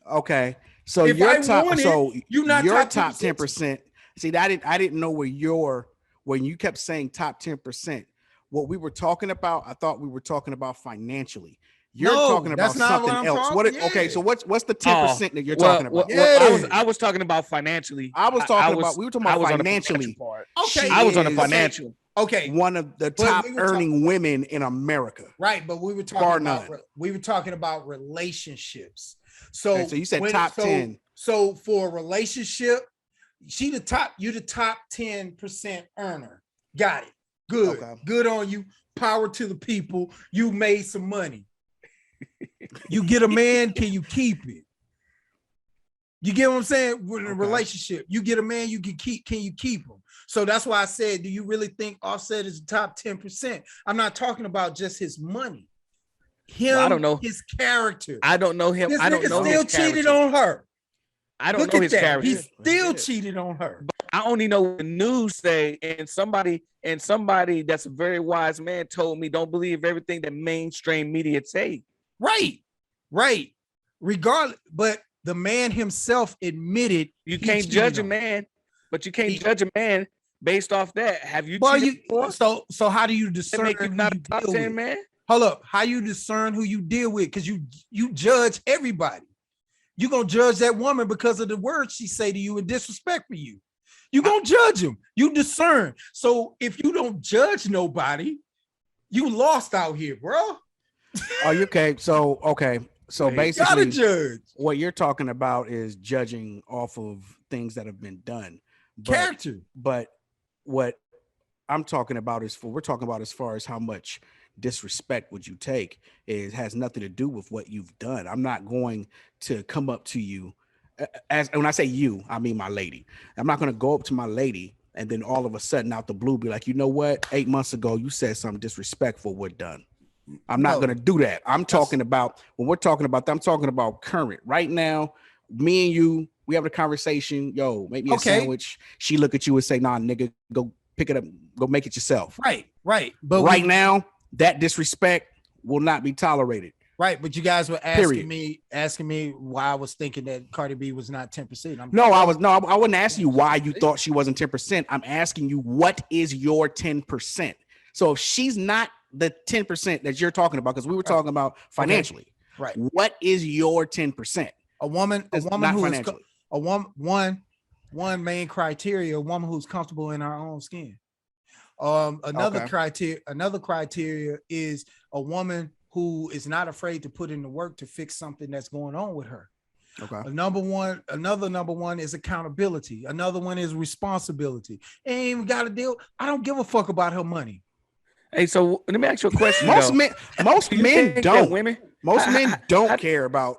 Okay. So if you're I top. want it, So you're not your top 10%. See, I didn't know when you kept saying top 10%. What we were talking about, I thought we were talking about financially. You're talking about something else. Okay, so what's the 10% that you're talking about? I was talking about financially. We were talking about financially. Okay, I was on the financial. Okay, one of the top earning women in America. Right, but we were talking about relationships. So you said top 10. So for a relationship, you the top 10% earner. Got it. Good. Okay. Good on you. Power to the people. You made some money. You get a man, can you keep it? You get what I'm saying? With a relationship, you get a man, can you keep him? So that's why I said, do you really think Offset is the top 10%? I'm not talking about just his money. I don't know his character. I don't know him. I don't know his character. Still cheated on her. I don't know his character. He still cheated on her. But I only know what the news say, and somebody that's a very wise man told me don't believe everything that mainstream media say. Right. Regardless, but the man himself admitted you can't judge a man, but you can't judge a man based off that. Have you? So how do you discern? Make you not a top 10 man. Hold up, how you discern who you deal with? Because you judge everybody. You're gonna judge that woman because of the words she say to you and disrespect for you. You're gonna judge them. You discern. So if you don't judge nobody, you lost out here, bro. Oh, okay. So basically, gotta judge. What you're talking about is judging off of things that have been done. Character. But what I'm talking about we're talking about as far as how much disrespect would you take, it has nothing to do with what you've done. I'm not going to come up to you as when I say you, I mean my lady. I'm not going to go up to my lady and then all of a sudden out the blue be like, you know what? 8 months ago you said something disrespectful. We're done. I'm not going to do that. I'm talking about when we're talking about that, I'm talking about current right now. Me and you, we have a conversation. Yo, make me a sandwich. She look at you and say, nah, nigga, go pick it up. Go make it yourself. Right. But right now, that disrespect will not be tolerated. Right. But you guys were asking me why I was thinking that Cardi B was not 10%. I wasn't asking you why you thought she wasn't 10%. I'm asking you, what is your 10%? So if she's not the 10% that you're talking about, because we were talking about financially, right? What is your 10%? A woman who financially. One main criteria, a woman who's comfortable in her own skin. Another criteria is a woman who is not afraid to put in the work to fix something that's going on with her. Okay. Another number one is accountability. Another one is responsibility. Ain't even got to deal. I don't give a fuck about her money. Hey, so let me ask you a question. Most though. men, most Do you men think that don't. Women, Most men how don't care about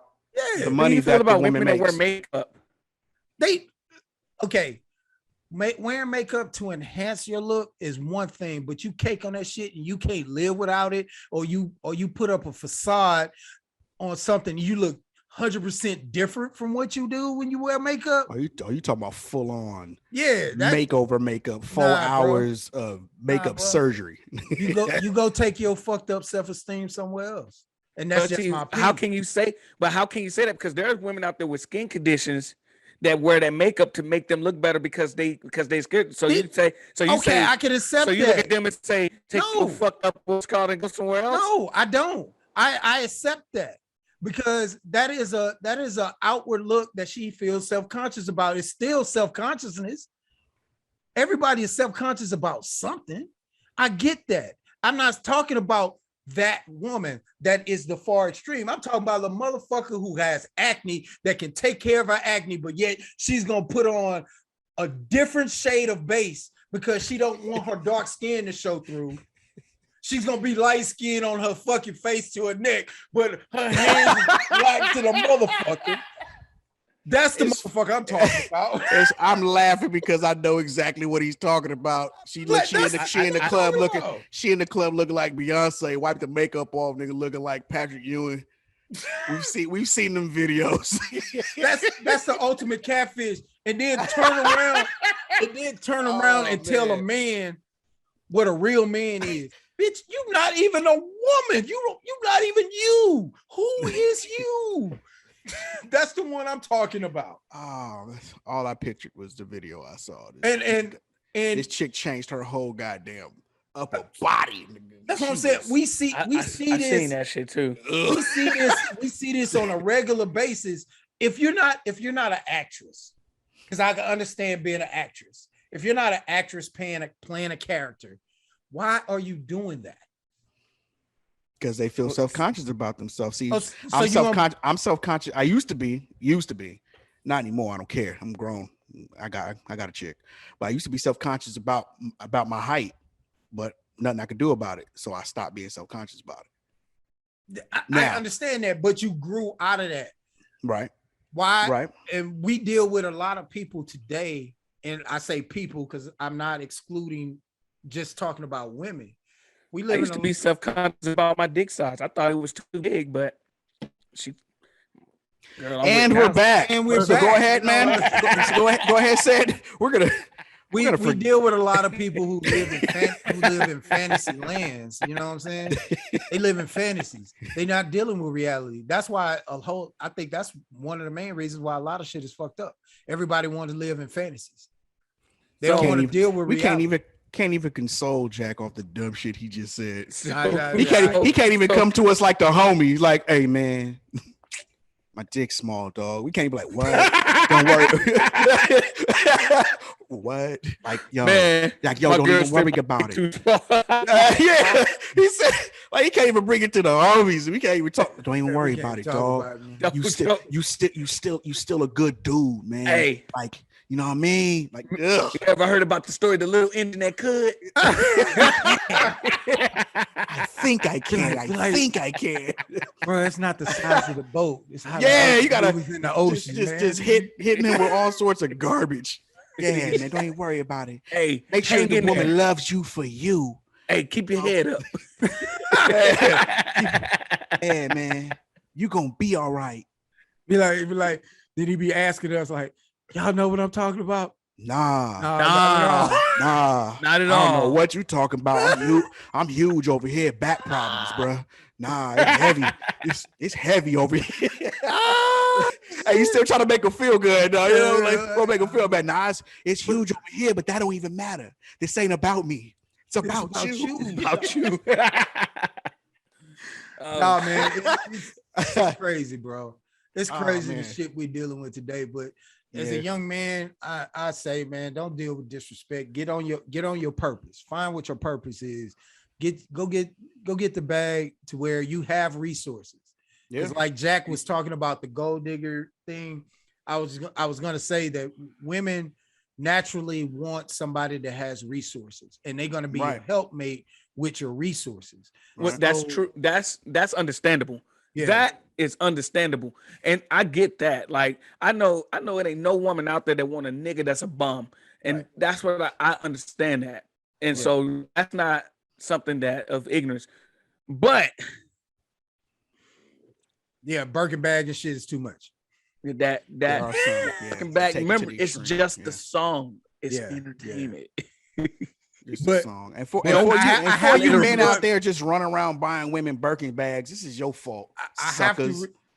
the do money you feel that the about woman women that wear makes. makeup? Wearing makeup to enhance your look is one thing, but you cake on that shit and you can't live without it, or you put up a facade on something, you look 100% different from what you do when you wear makeup. Are you talking about full on That makeover makeup, 4 hours of makeup bro. surgery? you go take your fucked up self-esteem somewhere else. And that's But just see, my opinion. how can you say that? Because there's women out there with skin conditions that wear that makeup to make them look better because they scared. So you say, I can accept so you that. look at them and say, take your fucked up what's called and go somewhere else. No, I don't. I accept that because that is a outward look that she feels self-conscious about. It's still self-consciousness. Everybody is self-conscious about something. I get that. I'm not talking about that woman that is the far extreme. I'm talking about the motherfucker who has acne that can take care of her acne, but yet she's gonna put on a different shade of base because she don't want her dark skin to show through. She's gonna be light skinned on her fucking face to her neck, but her hands black to the motherfucker. That's the motherfucker I'm talking about. I'm laughing because I know exactly what he's talking about. She in the club looking like Beyonce, wiped the makeup off, nigga looking like Patrick Ewing. We've seen them videos. that's the ultimate catfish. And then turn around and tell a man what a real man is. Bitch, you not even a woman. You not even you. Who is you? That's the one I'm talking about. Oh, all I pictured was the video I saw. And this chick changed her whole goddamn upper body. That's what I'm saying. I've seen that shit too. We see this on a regular basis. If you're not an actress, because I can understand being an actress. If you're not an actress playing a character, why are you doing that? Because they feel self-conscious about themselves. See, so I'm self-conscious. I used to be, not anymore. I don't care. I'm grown. I got a chick, but I used to be self-conscious about my height, but nothing I could do about it. So I stopped being self-conscious about it. I understand that, but you grew out of that. Right. Why? Right. And we deal with a lot of people today, and I say people because I'm not excluding just talking about women. I used to be self-conscious about my dick size. I thought it was too big, but we're back. And we're so back. Go ahead, man. Go ahead, Sid. We deal with a lot of people who live in fantasy lands. You know what I'm saying? They live in fantasies. They're not dealing with reality. That's why I think that's one of the main reasons why a lot of shit is fucked up. Everybody wants to live in fantasies. They don't want to deal with reality. We can't even console Jack off the dumb shit he just said. He can't even come to us like the homie. Like, hey man, my dick's small, dog. We can't even be like, what? Don't worry. What? Like, yo, man, don't even worry about it. Yeah, he said, like, he can't even bring it to the homies. We can't even talk. Don't even worry about it, dog. You still a good dude, man. Hey, like, you know what I mean? Like, ugh. You ever heard about the story of the little engine that could? I think I can. Bro, it's not the size of the boat. It's how you gotta in the ocean. Just hitting him with all sorts of garbage. Yeah, man, don't even worry about it. Hey, make sure the woman loves you for you. Hey, keep your head up. Yeah, man, you gonna be all right. Be like, did he be asking us like, y'all know what I'm talking about? Nah, not at all. I don't know what you talking about. I'm huge over here. Back problems, bro. Nah, it's heavy. It's heavy over here. Hey, you still trying to make her feel good, though? You know, like make her feel bad. Nah, it's huge over here, but that don't even matter. This ain't about me. It's about you. It's about you. Nah, man, it's crazy, bro. It's crazy the shit we're dealing with today. But as a young man, I say, man, don't deal with disrespect. Get on your purpose. Find what your purpose is. go get the bag to where you have resources. Yeah. It's like Jack was talking about the gold digger thing. I was gonna say that women naturally want somebody that has resources, and they're gonna be a helpmate with your resources. Well, that's true. That's understandable. Yeah. That is understandable, and I get that. Like I know it ain't no woman out there that want a nigga that's a bum, and that's what I understand that, and so that's not something that of ignorance, but yeah, Birkin bag and shit is too much. That Birkin bag. Remember, it's just the song. It's entertainment. Just But- a song. And for but I have you to men rebut- out there just running around buying women Birkin bags, this is your fault.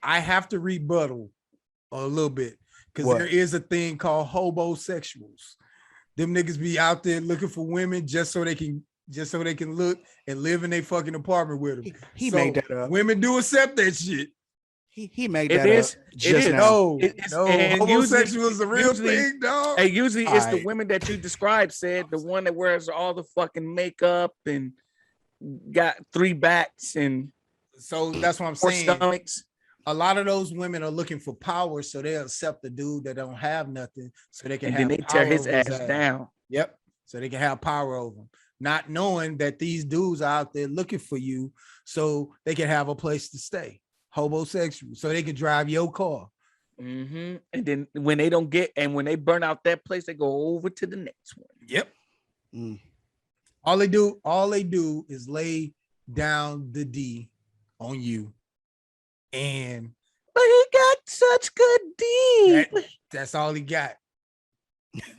I have to rebuttal a little bit because What? there is a thing called hobosexuals. Them niggas be out there looking for women just so they can look and live in their fucking apartment with them. He made that up. Women do accept that shit. He made It that is. up It just is. now. No, and homosexual is a real usually- thing, dog. Hey, usually it's the Alright. women that you described. Said the one that wears all the fucking makeup and got 3 backs and So that's what I'm 4 saying. stomachs. A lot of those women are looking for power, so they'll accept the dude that don't have nothing, so they can And have then they tear power his over ass down. Yep. So they can have power over them, not knowing that these dudes are out there looking for you, so they can have a place to stay. Homosexual, so they can drive your car. And then when they don't get, and when they burn out that place, they go over to the next one. Yep. Mm. All they do is lay down the D on you, and But he got such good D. that's all he got.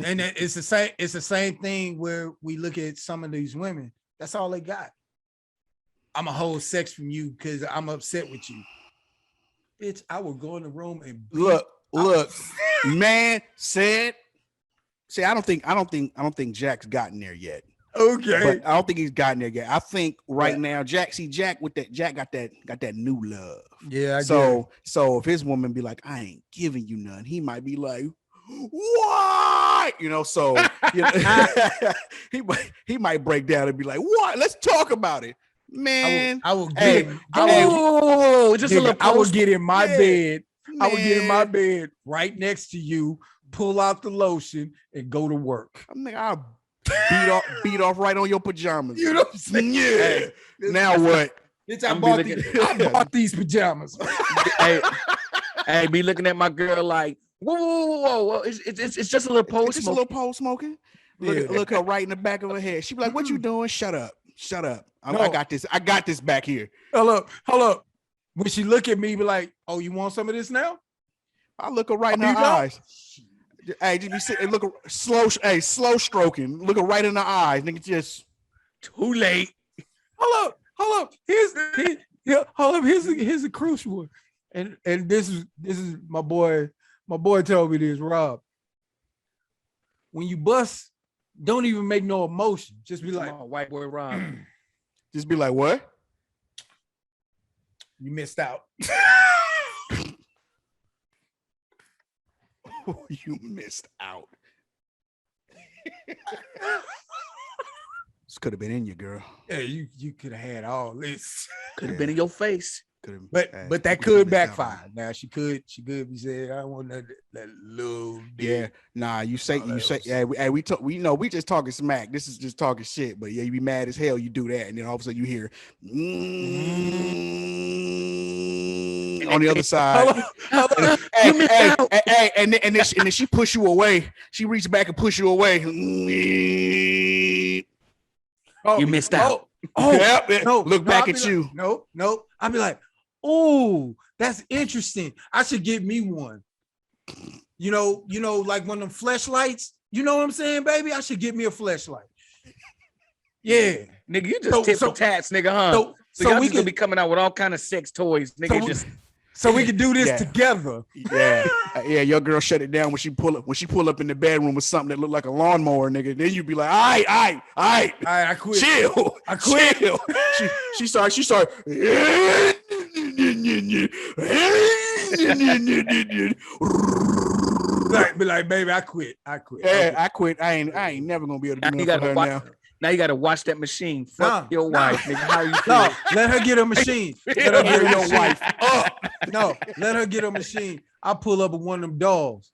And it's the same thing where we look at some of these women. That's all they got. I'm a hold sex from you because I'm upset with you. Bitch, I will go in the room and Look, man said. See, I don't think Jack's gotten there yet. okay. But I don't think he's gotten there yet. I think right now, Jack got that new love. Yeah. So if his woman be like, I ain't giving you none, he might be like, what? You know, so you know, he might break down and be like, what? Let's talk about it. Man, I will hey, get. Just a little I will post. get in my bed. I will get in my man. bed right next to you. Pull out the lotion and go to work. I'm like, I'll beat off right on your pajamas. You know what I'm saying? Yeah. Hey, Now what? bitch, I I'm bought, be I bought these pajamas. hey, be looking at my girl like, whoa. It's just a little post. It's just a little pole smoking. Look her right in the back of her head. She be like, what you doing? Shut up. I got this. I got this back here. Hold up. When she look at me, be like, oh, you want some of this now? I look her right in Oh, her you don't? eyes. Hey, just be sitting, look her slow stroking. Look her right in the eyes. Nigga, just Too late. Hold up. Here's a crucial one. And this is my boy. My boy told me this, Rob. When you bust, don't even make no emotion. Just be like, Come on, white boy Rob. just be like, what? you missed out. You missed out. This could have been in you, girl. Yeah, you could have had all this. Could have been in your face. But that could backfire. Now she could be saying, I want that little dick. Yeah, nah. You say, All hey, we just talking smack. This is just talking shit. But yeah, you be mad as hell. You do that, and then all of a sudden you hear on the other side. Hey, and then she push you away. She reached back and push you away. Oh, You missed out. Yep. Look back I'll at be you. Like, nope. I'll be like, oh, that's interesting. I should get me one. You know, like one of them fleshlights. You know what I'm saying, baby? I should get me a fleshlight. Yeah. Nigga, you just tip for tats, nigga, huh? So y'all just gonna be coming out with all kind of sex toys, nigga. So we can do this Yeah. together. Yeah, your girl shut it down when she pull up in the bedroom with something that looked like a lawnmower, nigga. Then you be like, all right, All right, I quit. chill. I quit. Chill. She started. Be like, baby, I quit. Yeah, I quit. I ain't never gonna be able to do You nothing for gotta her watch. now. Now you gotta watch that machine. Fuck your wife, nigga. How you feel? No, let her get a machine. Let her get Your your wife wife up. No, let her get a machine. I pull up with one of them dolls.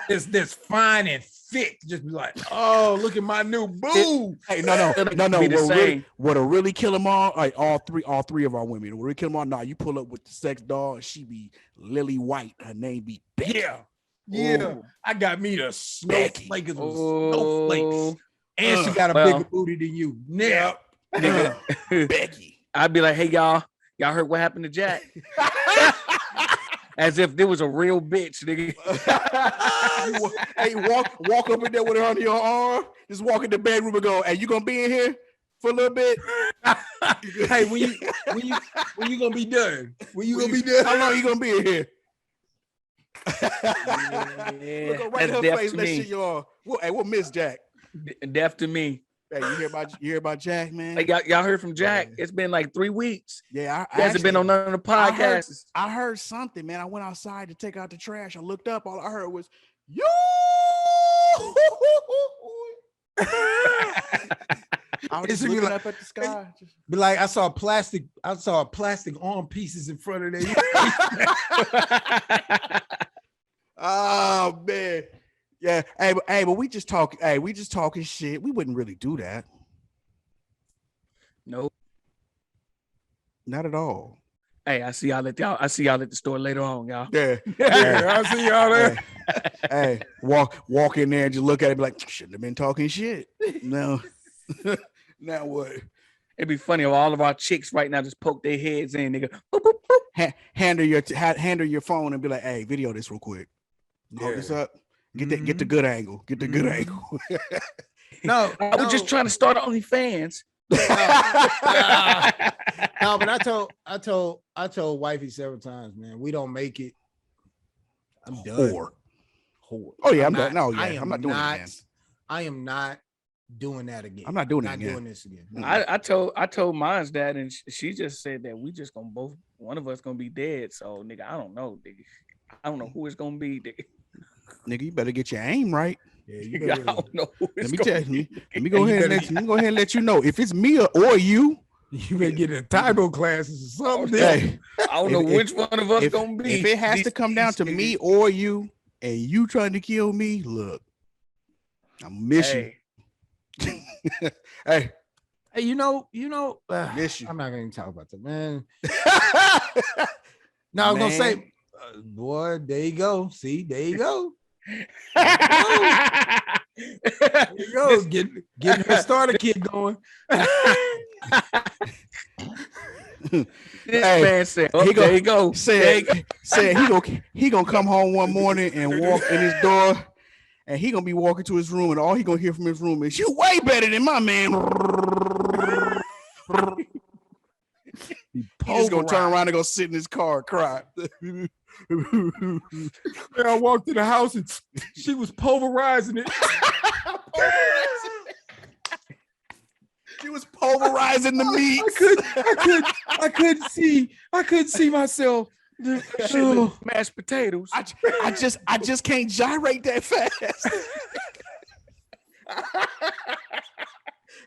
It's fine and thick. Just be like, oh, look at my new boo. Hey, no. Be the same. What'll really kill them all? Like all three of our women. What'll really kill them all? Nah, you pull up with the sex doll. She be Lily White. Her name be Becky. Yeah. Ooh. I got me the Becky. snowflakes with Oh. snowflakes. And she got a Well. bigger booty than you. Yeah. Nigga. Becky. I'd be like, hey y'all heard what happened to Jack? As if there was a real bitch, nigga. Hey, walk up in there with her on your arm. Just walk in the bedroom and go, hey, you gonna be in here for a little bit? Hey, when you gonna be done? When you gonna be done? How long you gonna be in here? Yeah, Look her right in her deaf face. to That me. shit, y'all. Hey, what Miss Jack? Deaf to me. Hey, you hear about Jack, man? Like y'all heard from Jack? Yeah. It's been like 3 weeks. Yeah, He hasn't been on none of the podcasts. I heard something, man. I went outside to take out the trash. I looked up. All I heard was, yo. I was just It's looking like- up at the sky. But like I saw plastic arm pieces in front of there. Oh man. Yeah. But we just talking. Hey, we just talking shit. We wouldn't really do that. Nope. Not at all. Hey, I see y'all at the store later on, y'all. Yeah. I see y'all there. Hey, walk in there and just look at it, be like, shouldn't have been talking shit. No. Now what? It'd be funny if all of our chicks right now just poke their heads in, nigga. Boop, boop, boop. Hand her your phone and be like, hey, video this real quick. Hold this up. Get the good angle. Get the good angle. No, I was just trying to start OnlyFans. no, but I told wifey several times, man, we don't make it. I'm done. Whore. Whore. Oh yeah, I'm not, done. No, yeah, I am I'm not doing it again. I am not doing that again. I'm not doing it Not again. doing this again. I told mine's dad, and she just said that we just gonna one of us gonna be dead. So nigga, I don't know, nigga. I don't know who it's gonna be, nigga. Nigga, you better get your aim right. Yeah, you I better, don't know who it's Let me gonna tell be. you. Let me go ahead and let you know if it's me or you. you better get in Taibo classes or something. Hey, I don't know which one of us gonna be. if it has to come down to me or you, and you trying to kill me, look, I'm missing. Hey, Hey, Hey, you know, miss you. I'm not gonna even talk about that, man. No, I was gonna say, boy, there you go. See, there you go. There you go. Getting her starter kit going. This Hey, man said, he there you go. Said he gonna come home one morning and walk in his door, and he gonna be walking to his room, and all he gonna hear from his room is, "You way better than my man." He's gonna turn around and go sit in his car, and cry. Man, I walked in the house and she was pulverizing it. She was pulverizing the meat. I couldn't see myself. Mashed potatoes. I just can't gyrate that fast.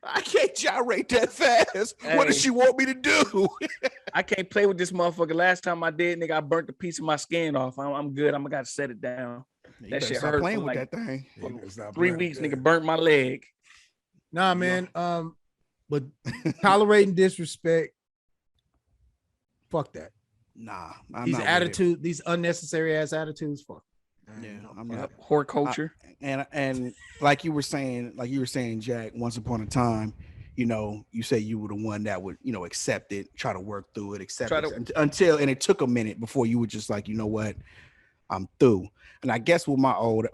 I can't gyrate that fast. What does Hey. she want me to do? I can't play with this motherfucker. Last time I did, nigga, I burnt a piece of my skin off. I'm good. I'm gonna set it down. That shit stop hurt playing for with like that thing. 3 weeks, nigga, burnt my leg. Nah, man. But tolerating disrespect, fuck that. Nah, I'm These not with it. attitudes, these unnecessary ass attitudes, fuck. Yeah, I'm not. Whore culture. And like you were saying, Jack, once upon a time, you say you were the one that would, accept it, try to work through it, accept it until, and it took a minute before you were just like, you know what, I'm through. And I guess with my old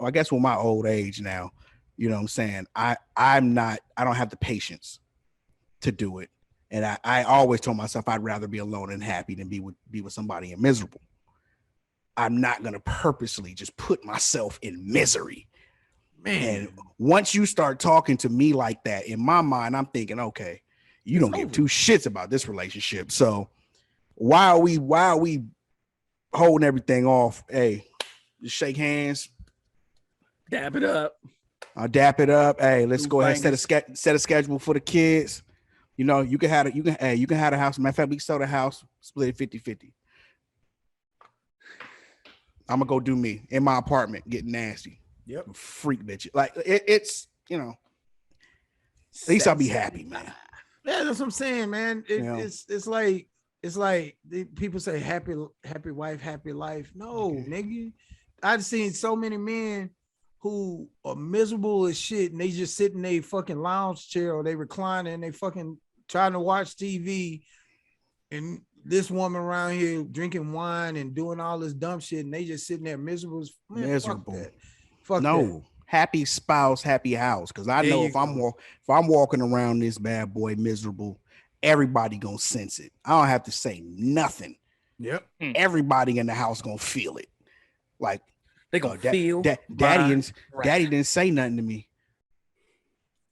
age now, you know what I'm saying, I don't have the patience to do it. And I always told myself I'd rather be alone and happy than be with somebody and miserable. I'm not gonna purposely just put myself in misery. Man, and once you start talking to me like that, in my mind, I'm thinking, okay, you don't give two shits about this relationship. So why are we holding everything off? Hey, just shake hands, Dab it up. I'll dap it up. Hey, let's Two go ahead and fingers. set a schedule for the kids. You know, you can have it. You can have a house. Matter of fact, we sell the house, split it 50-50. I'm gonna go do me in my apartment, get nasty. Yep. Freak bitch. Like it's you know, at least I'll be happy, man. Yeah, that's what I'm saying, man. It's like people say happy wife, happy life. No, nigga. I've seen so many men who are miserable as shit and they just sit in a fucking lounge chair or they recline and they fucking trying to watch TV, and this woman around here drinking wine and doing all this dumb shit, and they just sitting there miserable. Man, Miserable. Fuck that. Fuck no. that. Happy spouse, happy house. Because I know if I'm walking around this bad boy miserable, everybody gonna sense it. I don't have to say nothing. Yep. Everybody in the house gonna feel it. Like They gonna feel. Daddy didn't say nothing to me.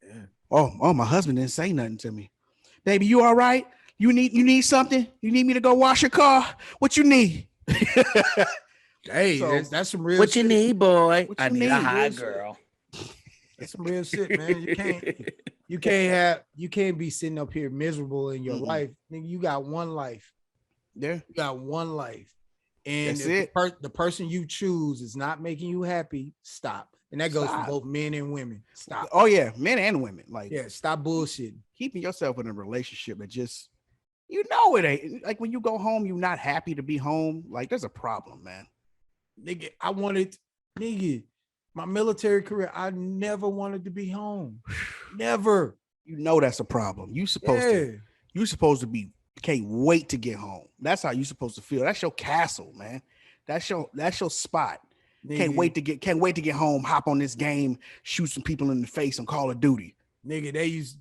Yeah. Oh, my husband didn't say nothing to me. Baby, you all right? You need something? You need me to go wash your car? What you need? Hey, So, that's some real What shit. you need, boy? What I you need need, a high real shit. girl. That's some real shit, man. You can't be sitting up here miserable in your life. Nigga, you got one life. Yeah. You got one life. And That's if it. the person you choose is not making you happy, stop. And that goes Stop. for both men and women. Stop. Oh yeah, men and women. Like Yeah, stop bullshitting. keeping yourself in a relationship that just it ain't like when you go home, you're not happy to be home. Like there's a problem, man. Nigga, my military career, I never wanted to be home. Never. You know that's a problem. You supposed to be can't wait to get home. That's how you supposed to feel. That's your castle, man. That's your spot. Nigga, Can't wait to get home, hop on this game, shoot some people in the face on Call of Duty. Nigga, they used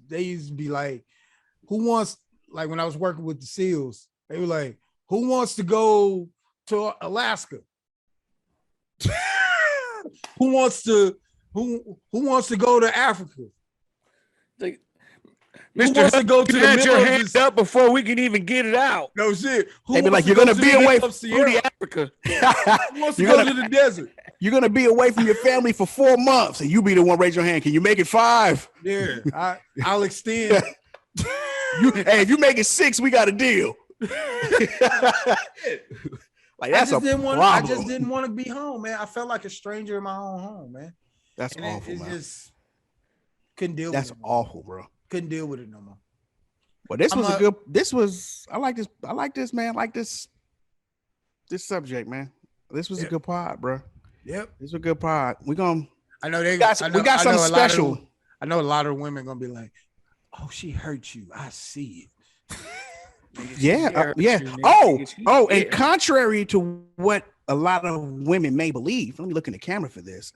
to be like, who wants, like when I was working with the SEALs, they were like, who wants to go to Alaska? Who wants to go to Africa? Like, Who Mr. wants to go to the Had your middle of hand this? up before we can even get it out. No shit. Who They be wants like, to you're go gonna to be the away middle of from Sierra? Africa. Who wants to go to the desert? You're gonna be away from your family for 4 months, and you be the one raise your hand. Can you make it 5? Yeah, I'll extend. Hey, if you make it 6, we got a deal. Like that's a problem. I just didn't want to be home, man. I felt like a stranger in my own home, man. That's And awful, it man. just couldn't deal That's with it. No more. awful, bro. Couldn't deal with it no more. But this I'm was a- a good. This was. I like this, man. I like this subject, man. This was a good pod, bro. Yep. This was a good pod. We gonna. I know they We got something special. I know a lot of women gonna be like, "Oh, she hurt you. I see it." Yeah, yeah. And contrary to what a lot of women may believe, let me look in the camera for this.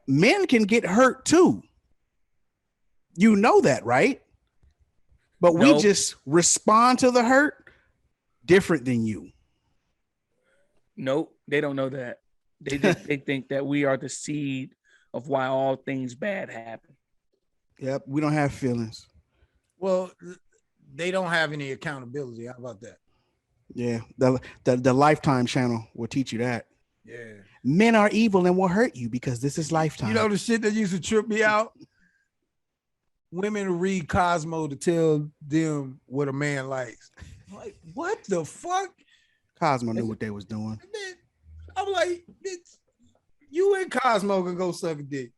Men can get hurt too. You know that, right? But we Nope. just respond to the hurt different than you. Nope, they don't know that. They think that we are the seed of why all things bad happen. Yep, we don't have feelings. Well, they don't have any accountability. How about that? Yeah, the Lifetime channel will teach you that. Yeah. Men are evil and will hurt you because this is Lifetime. You know the shit that used to trip me out? Women read Cosmo to tell them what a man likes. Like, what the fuck? Cosmo knew what they was doing. I'm like, you and Cosmo can go suck a dick.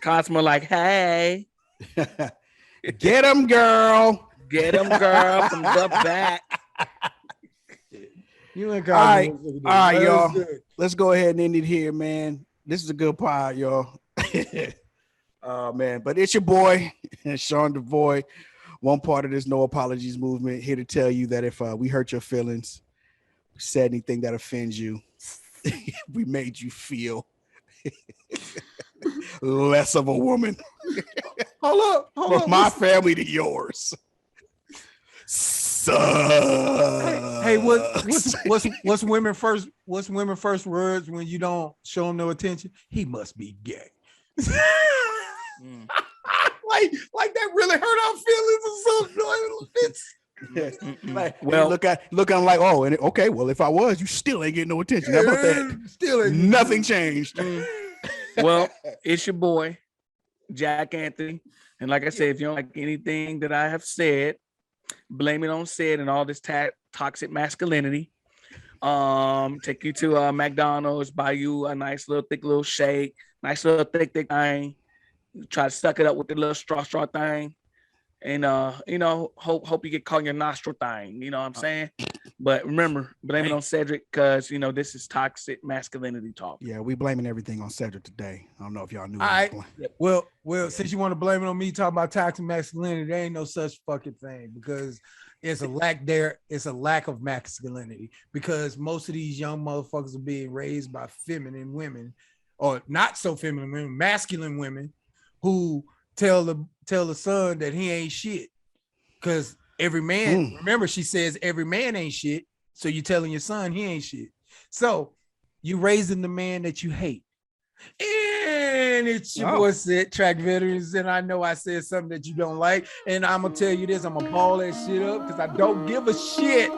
Cosmo like, hey, Get him, girl. get him, girl, from the back. You and Cosmo. All right, go suck a dick. all right, That y'all. was good. Let's go ahead and end it here, man. This is a good pod, y'all. Man, but it's your boy, Sean DeVoy, one part of this No Apologies movement, here to tell you that if we hurt your feelings, said anything that offends you, we made you feel less of a woman. Hold From up. my family to yours. Hey, what's women first? What's women first words when you don't show them no attention? He must be gay. Like that really hurt our feelings or something. Like, Well- look at I'm like, oh, and okay, well, if I was, you still ain't getting no attention. How about that? Still ain't Nothing changed. Well, it's your boy, Jack Anthony. And like I said, if you don't like anything that I have said, blame it on Sid and all this toxic masculinity. Take you to McDonald's, buy you a nice little thick little shake, nice little thick thing. Try to suck it up with the little straw thing. And hope you get caught in your nostril thing. You know what I'm saying? But remember, blame it on Cedric, because this is toxic masculinity talk. Yeah, we blaming everything on Cedric today. I don't know if y'all knew. All right. Well, since you want to blame it on me talking about toxic masculinity, there ain't no such fucking thing, because it's a lack there. It's a lack of masculinity, because most of these young motherfuckers are being raised by feminine women, or not so feminine women, masculine women, who tell the son that he ain't shit. Because every man, remember, she says every man ain't shit. So you're telling your son he ain't shit. So you raising the man that you hate. And it's your boy Sid, Track Veterans. And I know I said something that you don't like. And I'm going to tell you this, I'm going to ball that shit up, because I don't give a shit.